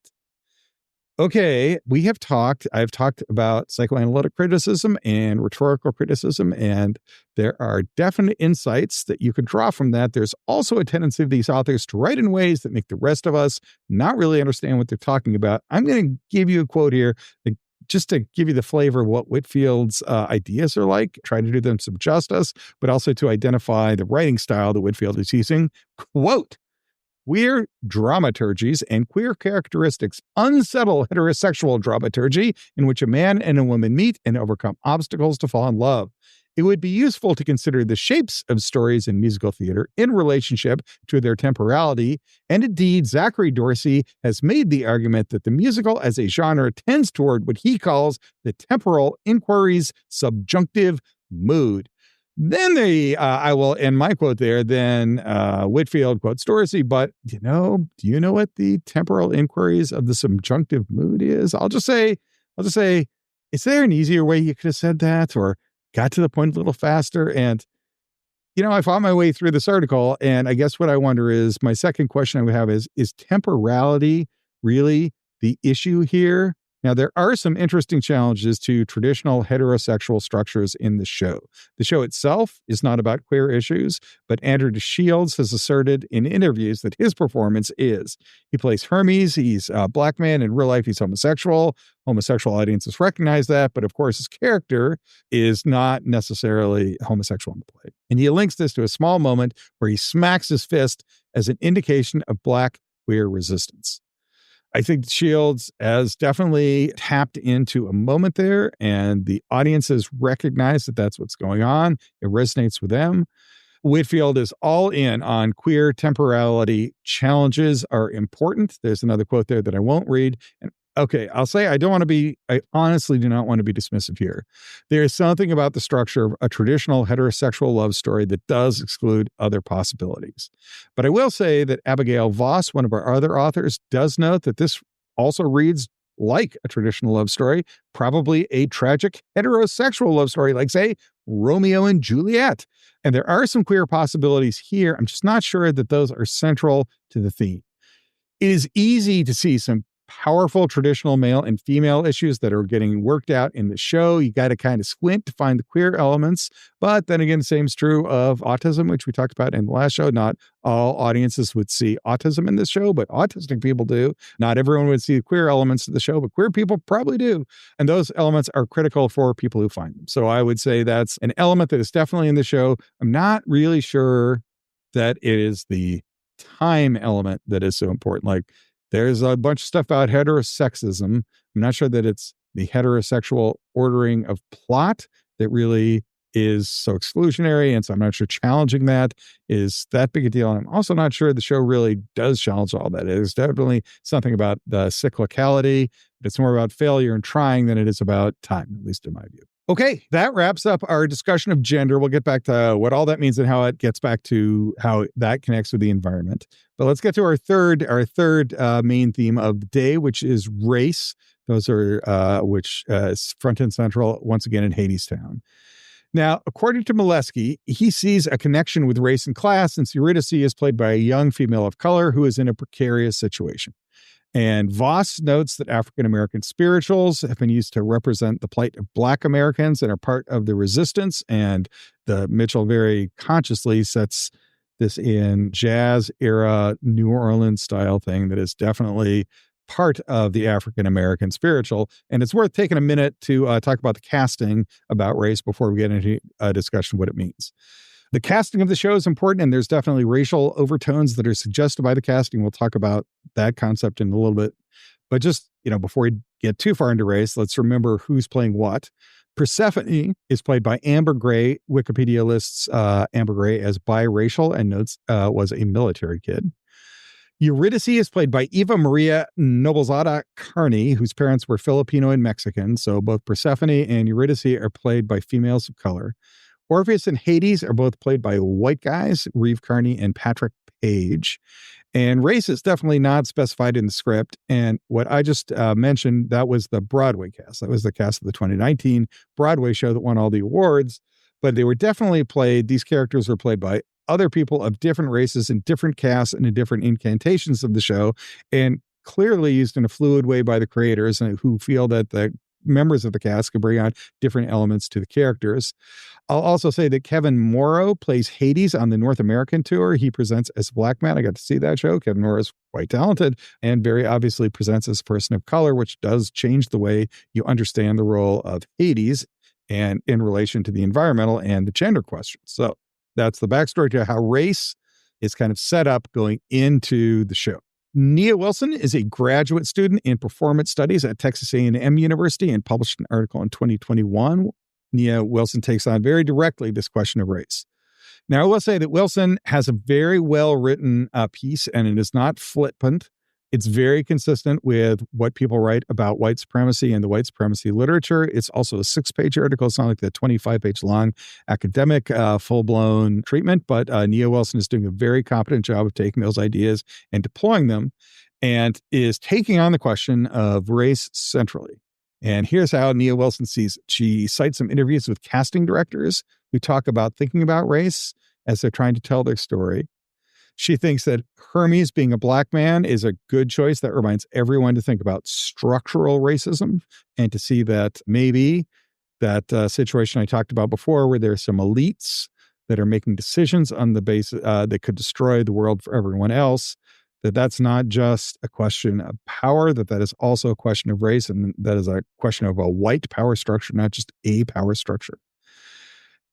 Okay, I've talked about psychoanalytic criticism and rhetorical criticism, and there are definite insights that you can draw from that. There's also a tendency of these authors to write in ways that make the rest of us not really understand what they're talking about. I'm going to give you a quote here that just to give you the flavor of what Whitfield's ideas are like, try to do them some justice, but also to identify the writing style that Whitfield is using. Quote, "Queer dramaturgies and queer characteristics unsettle heterosexual dramaturgy in which a man and a woman meet and overcome obstacles to fall in love. It would be useful to consider the shapes of stories in musical theater in relationship to their temporality, and indeed, Zachary Dorsey has made the argument that the musical as a genre tends toward what he calls the temporal inquiry's subjunctive mood." Then I will end my quote there. Then Whitfield quotes Dorsey, but do you know what the temporal inquiries of the subjunctive mood is? I'll just say, is there an easier way you could have said that, or got to the point a little faster? And, I fought my way through this article, and I guess what I wonder is, my second question I would have is temporality really the issue here? Now, there are some interesting challenges to traditional heterosexual structures in the show. The show itself is not about queer issues, but Andrew Shields has asserted in interviews that his performance is. He plays Hermes. He's a black man. In real life, he's homosexual. Homosexual audiences recognize that, but of course, his character is not necessarily homosexual in the play. And he links this to a small moment where he smacks his fist as an indication of black queer resistance. I think Shields has definitely tapped into a moment there, and the audiences recognize that that's what's going on. It resonates with them. Whitfield is all in on queer temporality. Challenges are important. There's another quote there that I won't read. And okay, I'll say I honestly do not want to be dismissive here. There is something about the structure of a traditional heterosexual love story that does exclude other possibilities. But I will say that Abigail Voss, one of our other authors, does note that this also reads like a traditional love story, probably a tragic heterosexual love story, like, say, Romeo and Juliet. And there are some queer possibilities here. I'm just not sure that those are central to the theme. It is easy to see some powerful traditional male and female issues that are getting worked out in the show. You got to kind of squint to find the queer elements. But then again, the same is true of autism, which we talked about in the last show. Not all audiences would see autism in this show, but autistic people do. Not everyone would see the queer elements of the show, but queer people probably do. And those elements are critical for people who find them. So I would say that's an element that is definitely in the show. I'm not really sure that it is the time element that is so important. Like, there's a bunch of stuff about heterosexism. I'm not sure that it's the heterosexual ordering of plot that really is so exclusionary. And so I'm not sure challenging that is that big a deal. And I'm also not sure the show really does challenge all that. There's definitely something about the cyclicality. It's more about failure and trying than it is about time, at least in my view. Okay, that wraps up our discussion of gender. We'll get back to what all that means and how it gets back to how that connects with the environment. But let's get to our third main theme of the day, which is race. Those are which is front and central once again in Hadestown. Now, according to Molesky, he sees a connection with race and class since Eurydice is played by a young female of color who is in a precarious situation. And Voss notes that African-American spirituals have been used to represent the plight of Black Americans and are part of the resistance. And Mitchell very consciously sets this in jazz-era New Orleans style thing that is definitely part of the African-American spiritual. And it's worth taking a minute to talk about the casting about race before we get into a discussion of what it means. The casting of the show is important, and there's definitely racial overtones that are suggested by the casting. We'll talk about that concept in a little bit. But just, before we get too far into race, let's remember who's playing what. Persephone is played by Amber Gray. Wikipedia lists Amber Gray as biracial and notes was a military kid. Eurydice is played by Eva Maria Noblezada Carney, whose parents were Filipino and Mexican. So both Persephone and Eurydice are played by females of color. Orpheus and Hades are both played by white guys, Reeve Carney and Patrick Page. And race is definitely not specified in the script. And what I just mentioned, that was the Broadway cast. That was the cast of the 2019 Broadway show that won all the awards. But they were definitely played, these characters were played by other people of different races and different casts and in different incantations of the show, and clearly used in a fluid way by the creators who feel that the members of the cast could bring out different elements to the characters. I'll also say that Kevin Morrow plays Hades on the North American tour. He presents as a Black man. I got to see that show. Kevin Morrow is quite talented and very obviously presents as a person of color, which does change the way you understand the role of Hades and in relation to the environmental and the gender questions. So that's the backstory to how race is kind of set up going into the show. Nia Wilson is a graduate student in performance studies at Texas A&M University and published an article in 2021. Nia Wilson takes on very directly this question of race. Now, I will say that Wilson has a very well-written piece, and it is not flippant. It's very consistent with what people write about white supremacy and the white supremacy literature. It's also a 6-page article. It's not like the 25-page long academic full-blown treatment, but Nia Wilson is doing a very competent job of taking those ideas and deploying them and is taking on the question of race centrally. And here's how Nia Wilson sees it. She cites some interviews with casting directors who talk about thinking about race as they're trying to tell their story. She thinks that Hermes being a Black man is a good choice that reminds everyone to think about structural racism and to see that maybe that situation I talked about before where there's some elites that are making decisions on the basis that could destroy the world for everyone else, that's not just a question of power, that is also a question of race, and that is a question of a white power structure, not just a power structure.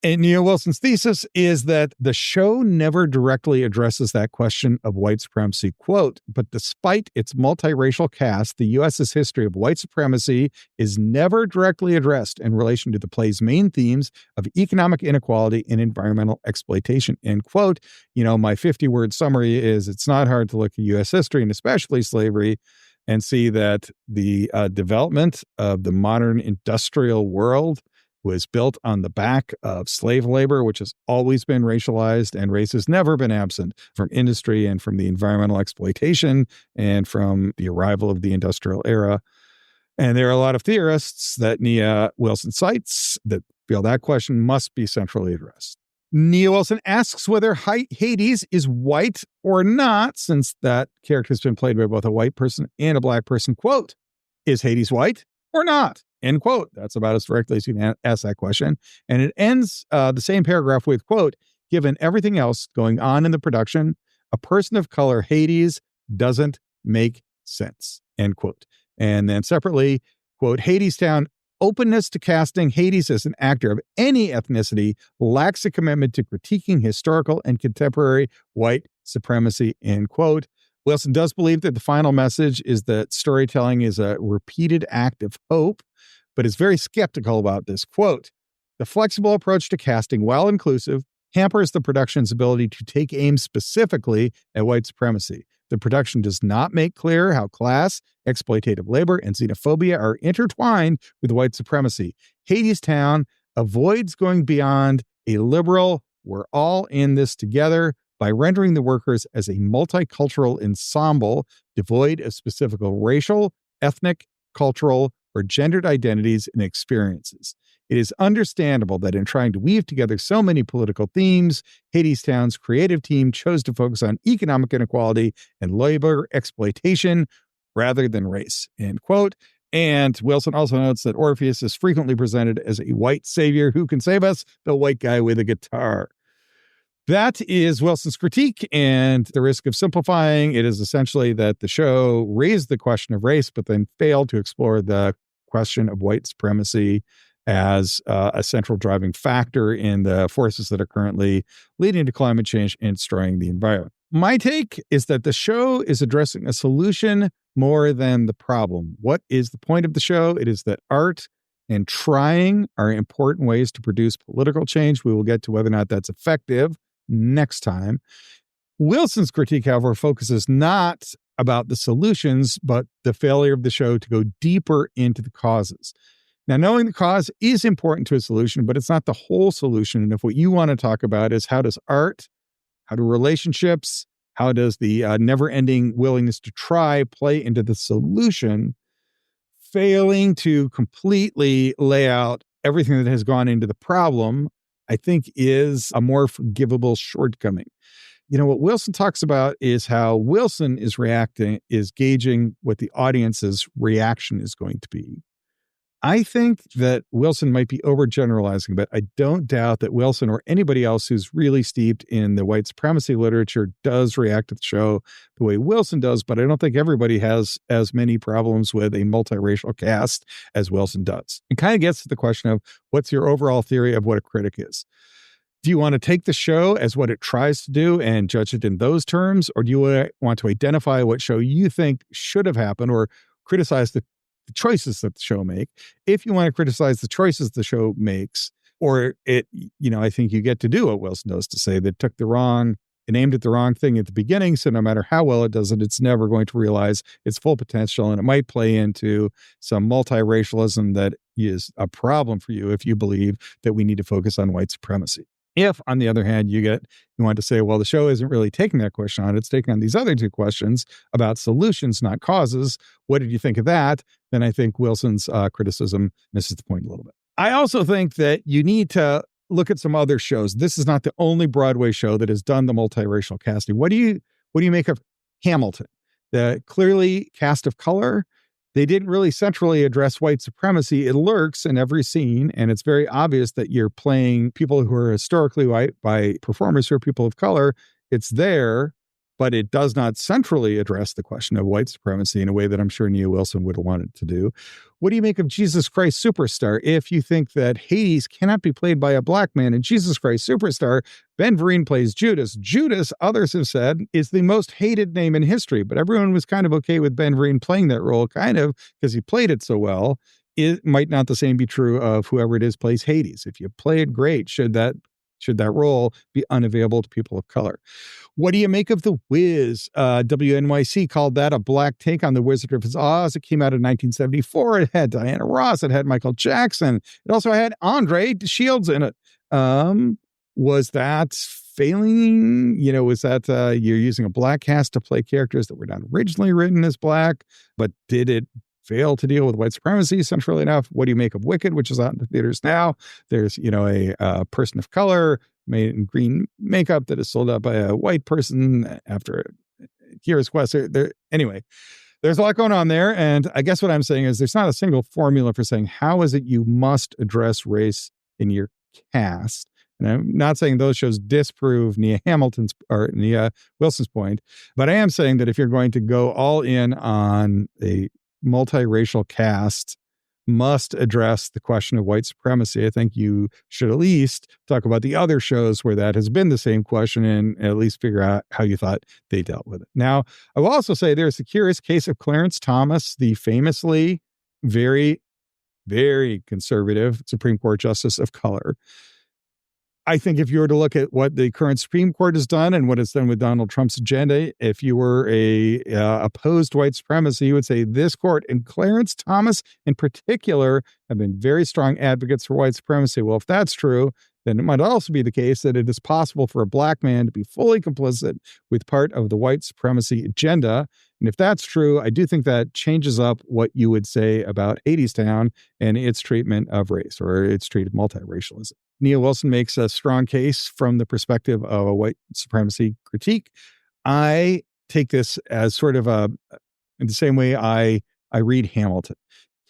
And Nia Wilson's thesis is that the show never directly addresses that question of white supremacy, quote, but despite its multiracial cast, the U.S.'s history of white supremacy is never directly addressed in relation to the play's main themes of economic inequality and environmental exploitation, end quote. My 50-word summary is it's not hard to look at U.S. history and especially slavery and see that the development of the modern industrial world was built on the back of slave labor, which has always been racialized, and race has never been absent from industry and from the environmental exploitation and from the arrival of the industrial era. And there are a lot of theorists that Nia Wilson cites that feel that question must be centrally addressed. Nia Wilson asks whether Hades is white or not, since that character has been played by both a white person and a Black person. Quote, is Hades white or not? End quote. That's about as directly as you can ask that question. And it ends the same paragraph with, quote, given everything else going on in the production, a person of color, Hades, doesn't make sense, end quote. And then separately, quote, Hadestown openness to casting Hades as an actor of any ethnicity lacks a commitment to critiquing historical and contemporary white supremacy, end quote. Wilson does believe that the final message is that storytelling is a repeated act of hope, but is very skeptical about this. Quote, "The flexible approach to casting, while inclusive, hampers the production's ability to take aim specifically at white supremacy. The production does not make clear how class, exploitative labor, and xenophobia are intertwined with white supremacy. Hadestown avoids going beyond a liberal, we're all in this together, by rendering the workers as a multicultural ensemble devoid of specific racial, ethnic, cultural, or gendered identities and experiences. It is understandable that in trying to weave together so many political themes, Hadestown's creative team chose to focus on economic inequality and labor exploitation rather than race." End quote. And Wilson also notes that Orpheus is frequently presented as a white savior who can save us, the white guy with a guitar. That is Wilson's critique, and the risk of simplifying it is essentially that the show raised the question of race, but then failed to explore the question of white supremacy as a central driving factor in the forces that are currently leading to climate change and destroying the environment. My take is that the show is addressing a solution more than the problem. What is the point of the show? It is that art and trying are important ways to produce political change. We will get to whether or not that's effective next time. Wilson's critique, however, focuses not about the solutions, but the failure of the show to go deeper into the causes. Now, knowing the cause is important to a solution, but it's not the whole solution. And if what you want to talk about is how does art, how do relationships, how does the never-ending willingness to try play into the solution, failing to completely lay out everything that has gone into the problem, I think is a more forgivable shortcoming. You know, what Wilson talks about is how Wilson is gauging what the audience's reaction is going to be. I think that Wilson might be overgeneralizing, but I don't doubt that Wilson or anybody else who's really steeped in the white supremacy literature does react to the show the way Wilson does, but I don't think everybody has as many problems with a multiracial cast as Wilson does. It kind of gets to the question of what's your overall theory of what a critic is? Do you want to take the show as what it tries to do and judge it in those terms? Or do you want to identify what show you think should have happened or criticize the choices that the show make? If you want to criticize the choices the show makes, or I think you get to do what Wilson does to say that it aimed at the wrong thing at the beginning. So no matter how well it does it, it's never going to realize its full potential. And it might play into some multiracialism that is a problem for you if you believe that we need to focus on white supremacy. If, on the other hand, you want to say, well, the show isn't really taking that question on, it's taking on these other two questions about solutions, not causes. What did you think of that? Then I think Wilson's criticism misses the point a little bit. I also think that you need to look at some other shows. This is not the only Broadway show that has done the multiracial casting. What do you make of Hamilton? The clearly cast of color. They didn't really centrally address white supremacy. It lurks in every scene, and it's very obvious that you're playing people who are historically white by performers who are people of color. It's there, but it does not centrally address the question of white supremacy in a way that I'm sure Nia Wilson would have wanted to do. What do you make of Jesus Christ Superstar? If you think that Hades cannot be played by a black man in Jesus Christ Superstar, Ben Vereen plays Judas. Judas, others have said, is the most hated name in history, but everyone was kind of okay with Ben Vereen playing that role, kind of, because he played it so well. It might not the same be true of whoever it is plays Hades. If you play it great, should that role be unavailable to people of color? What do you make of The Wiz? WNYC called that a black take on The Wizard of Oz. It came out in 1974. It had Diana Ross. It had Michael Jackson. It also had Andre Shields in it. Was that failing? Was that you're using a black cast to play characters that were not originally written as black, but did it fail to deal with white supremacy centrally enough? What do you make of Wicked, which is out in the theaters now? There's, a person of color made in green makeup that is sold out by a white person after a hero's quest. Anyway, there's a lot going on there. And I guess what I'm saying is there's not a single formula for saying how is it you must address race in your cast. And I'm not saying those shows disprove Nia Wilson's point, but I am saying that if you're going to go all in on a multiracial cast must address the question of white supremacy. I think you should at least talk about the other shows where that has been the same question and at least figure out how you thought they dealt with it. Now, I will also say there's the curious case of Clarence Thomas, the famously very, very conservative Supreme Court justice of color. I think if you were to look at what the current Supreme Court has done and what it's done with Donald Trump's agenda, if you were opposed white supremacy, you would say this court and Clarence Thomas in particular have been very strong advocates for white supremacy. Well, if that's true, then it might also be the case that it is possible for a black man to be fully complicit with part of the white supremacy agenda. And if that's true, I do think that changes up what you would say about Hadestown and its treatment of race or its treatment of multiracialism. Neil Wilson makes a strong case from the perspective of a white supremacy critique. I take this as sort of in the same way I read Hamilton.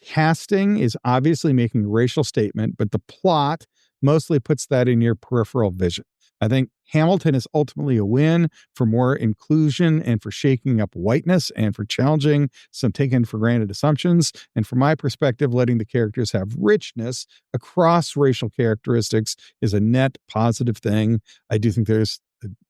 Casting is obviously making a racial statement, but the plot mostly puts that in your peripheral vision. I think Hamilton is ultimately a win for more inclusion and for shaking up whiteness and for challenging some taken for granted assumptions. And from my perspective, letting the characters have richness across racial characteristics is a net positive thing. I do think there's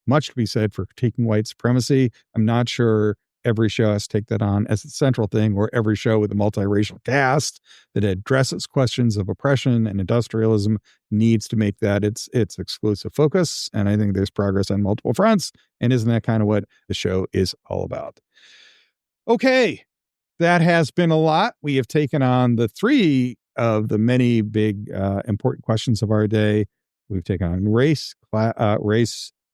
much to be said for critiquing white supremacy. I'm not sure every show has to take that on as a central thing, or every show with a multiracial cast that addresses questions of oppression and industrialism needs to make that its exclusive focus. And I think there's progress on multiple fronts. And isn't that kind of what the show is all about? Okay, that has been a lot. We have taken on the three of the many big important questions of our day. We've taken on race,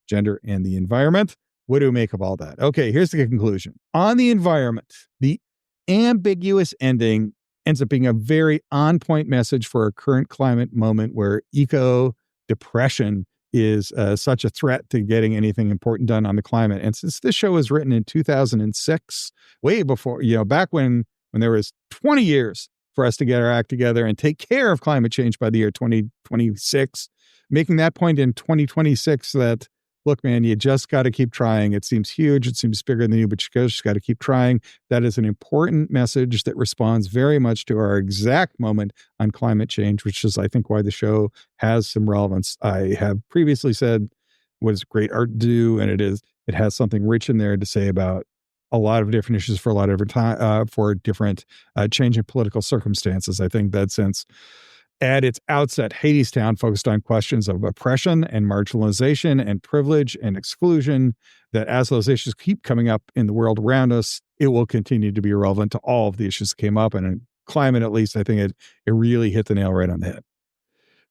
gender, and the environment. What do we make of all that? Okay, here's the conclusion. On the environment, the ambiguous ending ends up being a very on-point message for our current climate moment where eco-depression is such a threat to getting anything important done on the climate. And since this show was written in 2006, way before, back when there was 20 years for us to get our act together and take care of climate change by the year 2026, making that point in 2026 that, look, man, you just got to keep trying. It seems huge. It seems bigger than you, but you just got to keep trying. That is an important message that responds very much to our exact moment on climate change, which is, I think, why the show has some relevance. I have previously said what does great art do? And it has something rich in there to say about a lot of different issues for a lot of different time, for different changing political circumstances. I think that since at its outset, Hadestown focused on questions of oppression and marginalization and privilege and exclusion, that as those issues keep coming up in the world around us, it will continue to be relevant to all of the issues that came up. And in climate, at least, I think it really hit the nail right on the head.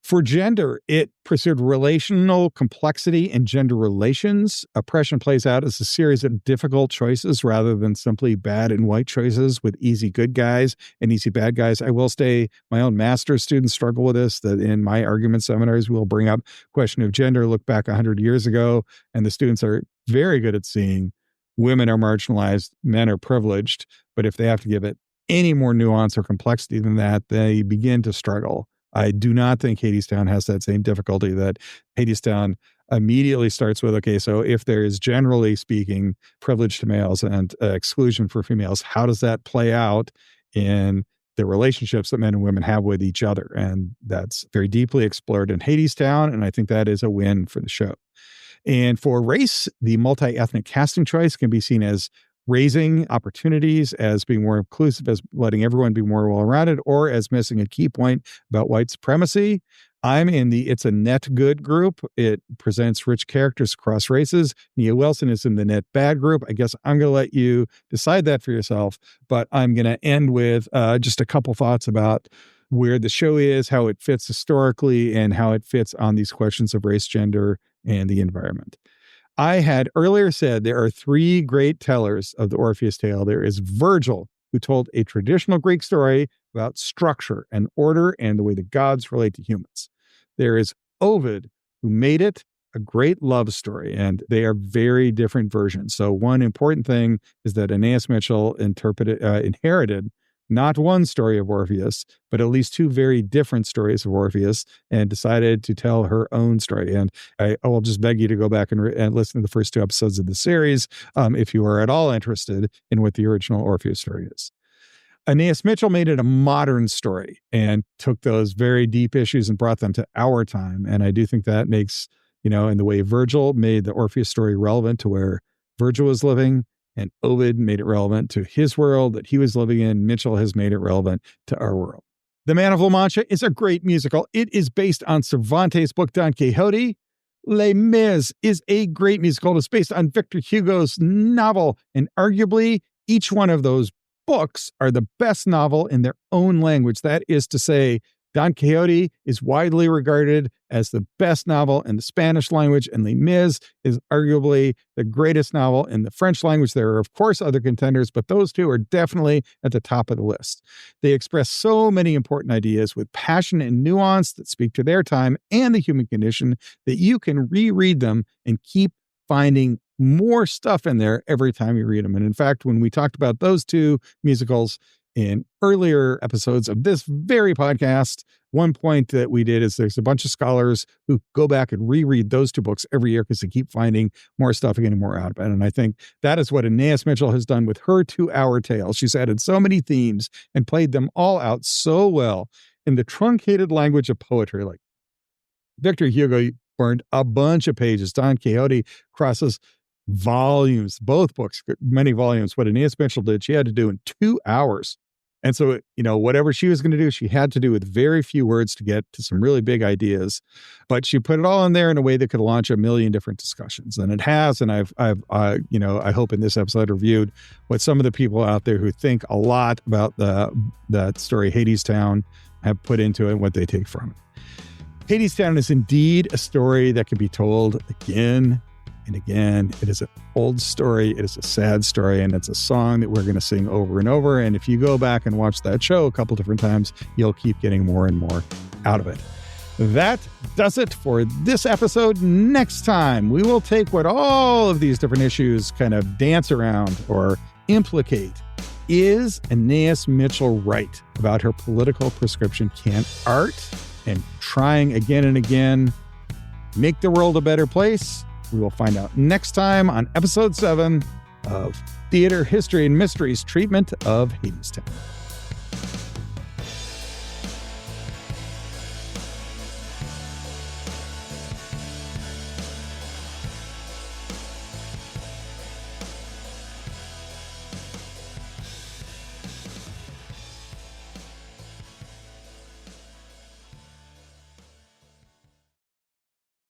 For gender, it pursued relational complexity and gender relations. Oppression plays out as a series of difficult choices rather than simply bad and white choices with easy good guys and easy bad guys. I will say my own master's students struggle with this, that in my argument seminars, we'll bring up question of gender, look back 100 years ago, and the students are very good at seeing women are marginalized, men are privileged. But if they have to give it any more nuance or complexity than that, they begin to struggle. I do not think Hadestown has that same difficulty. That Hadestown immediately starts with, okay, so if there is generally speaking privilege to males and exclusion for females, how does that play out in the relationships that men and women have with each other? And that's very deeply explored in Hadestown, and I think that is a win for the show. And for race, the multi-ethnic casting choice can be seen as raising opportunities, as being more inclusive, as letting everyone be more well-rounded, or as missing a key point about white supremacy. I'm in the It's a Net Good group. It presents rich characters across races. Nia Wilson is in the Net Bad group. I guess I'm going to let you decide that for yourself, but I'm going to end with just a couple thoughts about where the show is, how it fits historically, and how it fits on these questions of race, gender, and the environment. I had earlier said there are three great tellers of the Orpheus tale. There is Virgil, who told a traditional Greek story about structure and order and the way the gods relate to humans. There is Ovid, who made it a great love story, and they are very different versions. So one important thing is that Anais Mitchell inherited not one story of Orpheus, but at least two very different stories of Orpheus, and decided to tell her own story. And I will just beg you to go back and listen to the first two episodes of the series if you are at all interested in what the original Orpheus story is. Anais Mitchell made it a modern story and took those very deep issues and brought them to our time. And I do think that makes, in the way Virgil made the Orpheus story relevant to where Virgil was living, and Ovid made it relevant to his world that he was living in, Mitchell has made it relevant to our world. The Man of La Mancha is a great musical. It is based on Cervantes' book Don Quixote. Les Mis is a great musical. It's based on Victor Hugo's novel, and arguably each one of those books are the best novel in their own language. That is to say, Don Quixote is widely regarded as the best novel in the Spanish language, and Les Mis is arguably the greatest novel in the French language. There are, of course, other contenders, but those two are definitely at the top of the list. They express so many important ideas with passion and nuance that speak to their time and the human condition that you can reread them and keep finding more stuff in there every time you read them. And in fact, when we talked about those two musicals in earlier episodes of this very podcast, one point that we did is there's a bunch of scholars who go back and reread those two books every year because they keep finding more stuff and getting more out of it. And I think that is what Anais Mitchell has done with her 2-hour tale. She's added so many themes and played them all out so well in the truncated language of poetry. Like Victor Hugo burned a bunch of pages. Don Quixote crosses volumes, both books, many volumes. What Anais Mitchell did, she had to do in 2 hours. And so, whatever she was going to do, she had to do with very few words to get to some really big ideas. But she put it all in there in a way that could launch a million different discussions. And it has. And I hope in this episode reviewed what some of the people out there who think a lot about that story, Hadestown, have put into it and what they take from it. Hadestown is indeed a story that can be told again and again. It is an old story. It is a sad story. And it's a song that we're going to sing over and over. And if you go back and watch that show a couple different times, you'll keep getting more and more out of it. That does it for this episode. Next time, we will take what all of these different issues kind of dance around or implicate. Is Anais Mitchell right about her political prescription? Can art and trying again and again make the world a better place? We will find out next time on episode 7 of Theater, History, and Mysteries Treatment of Hadestown.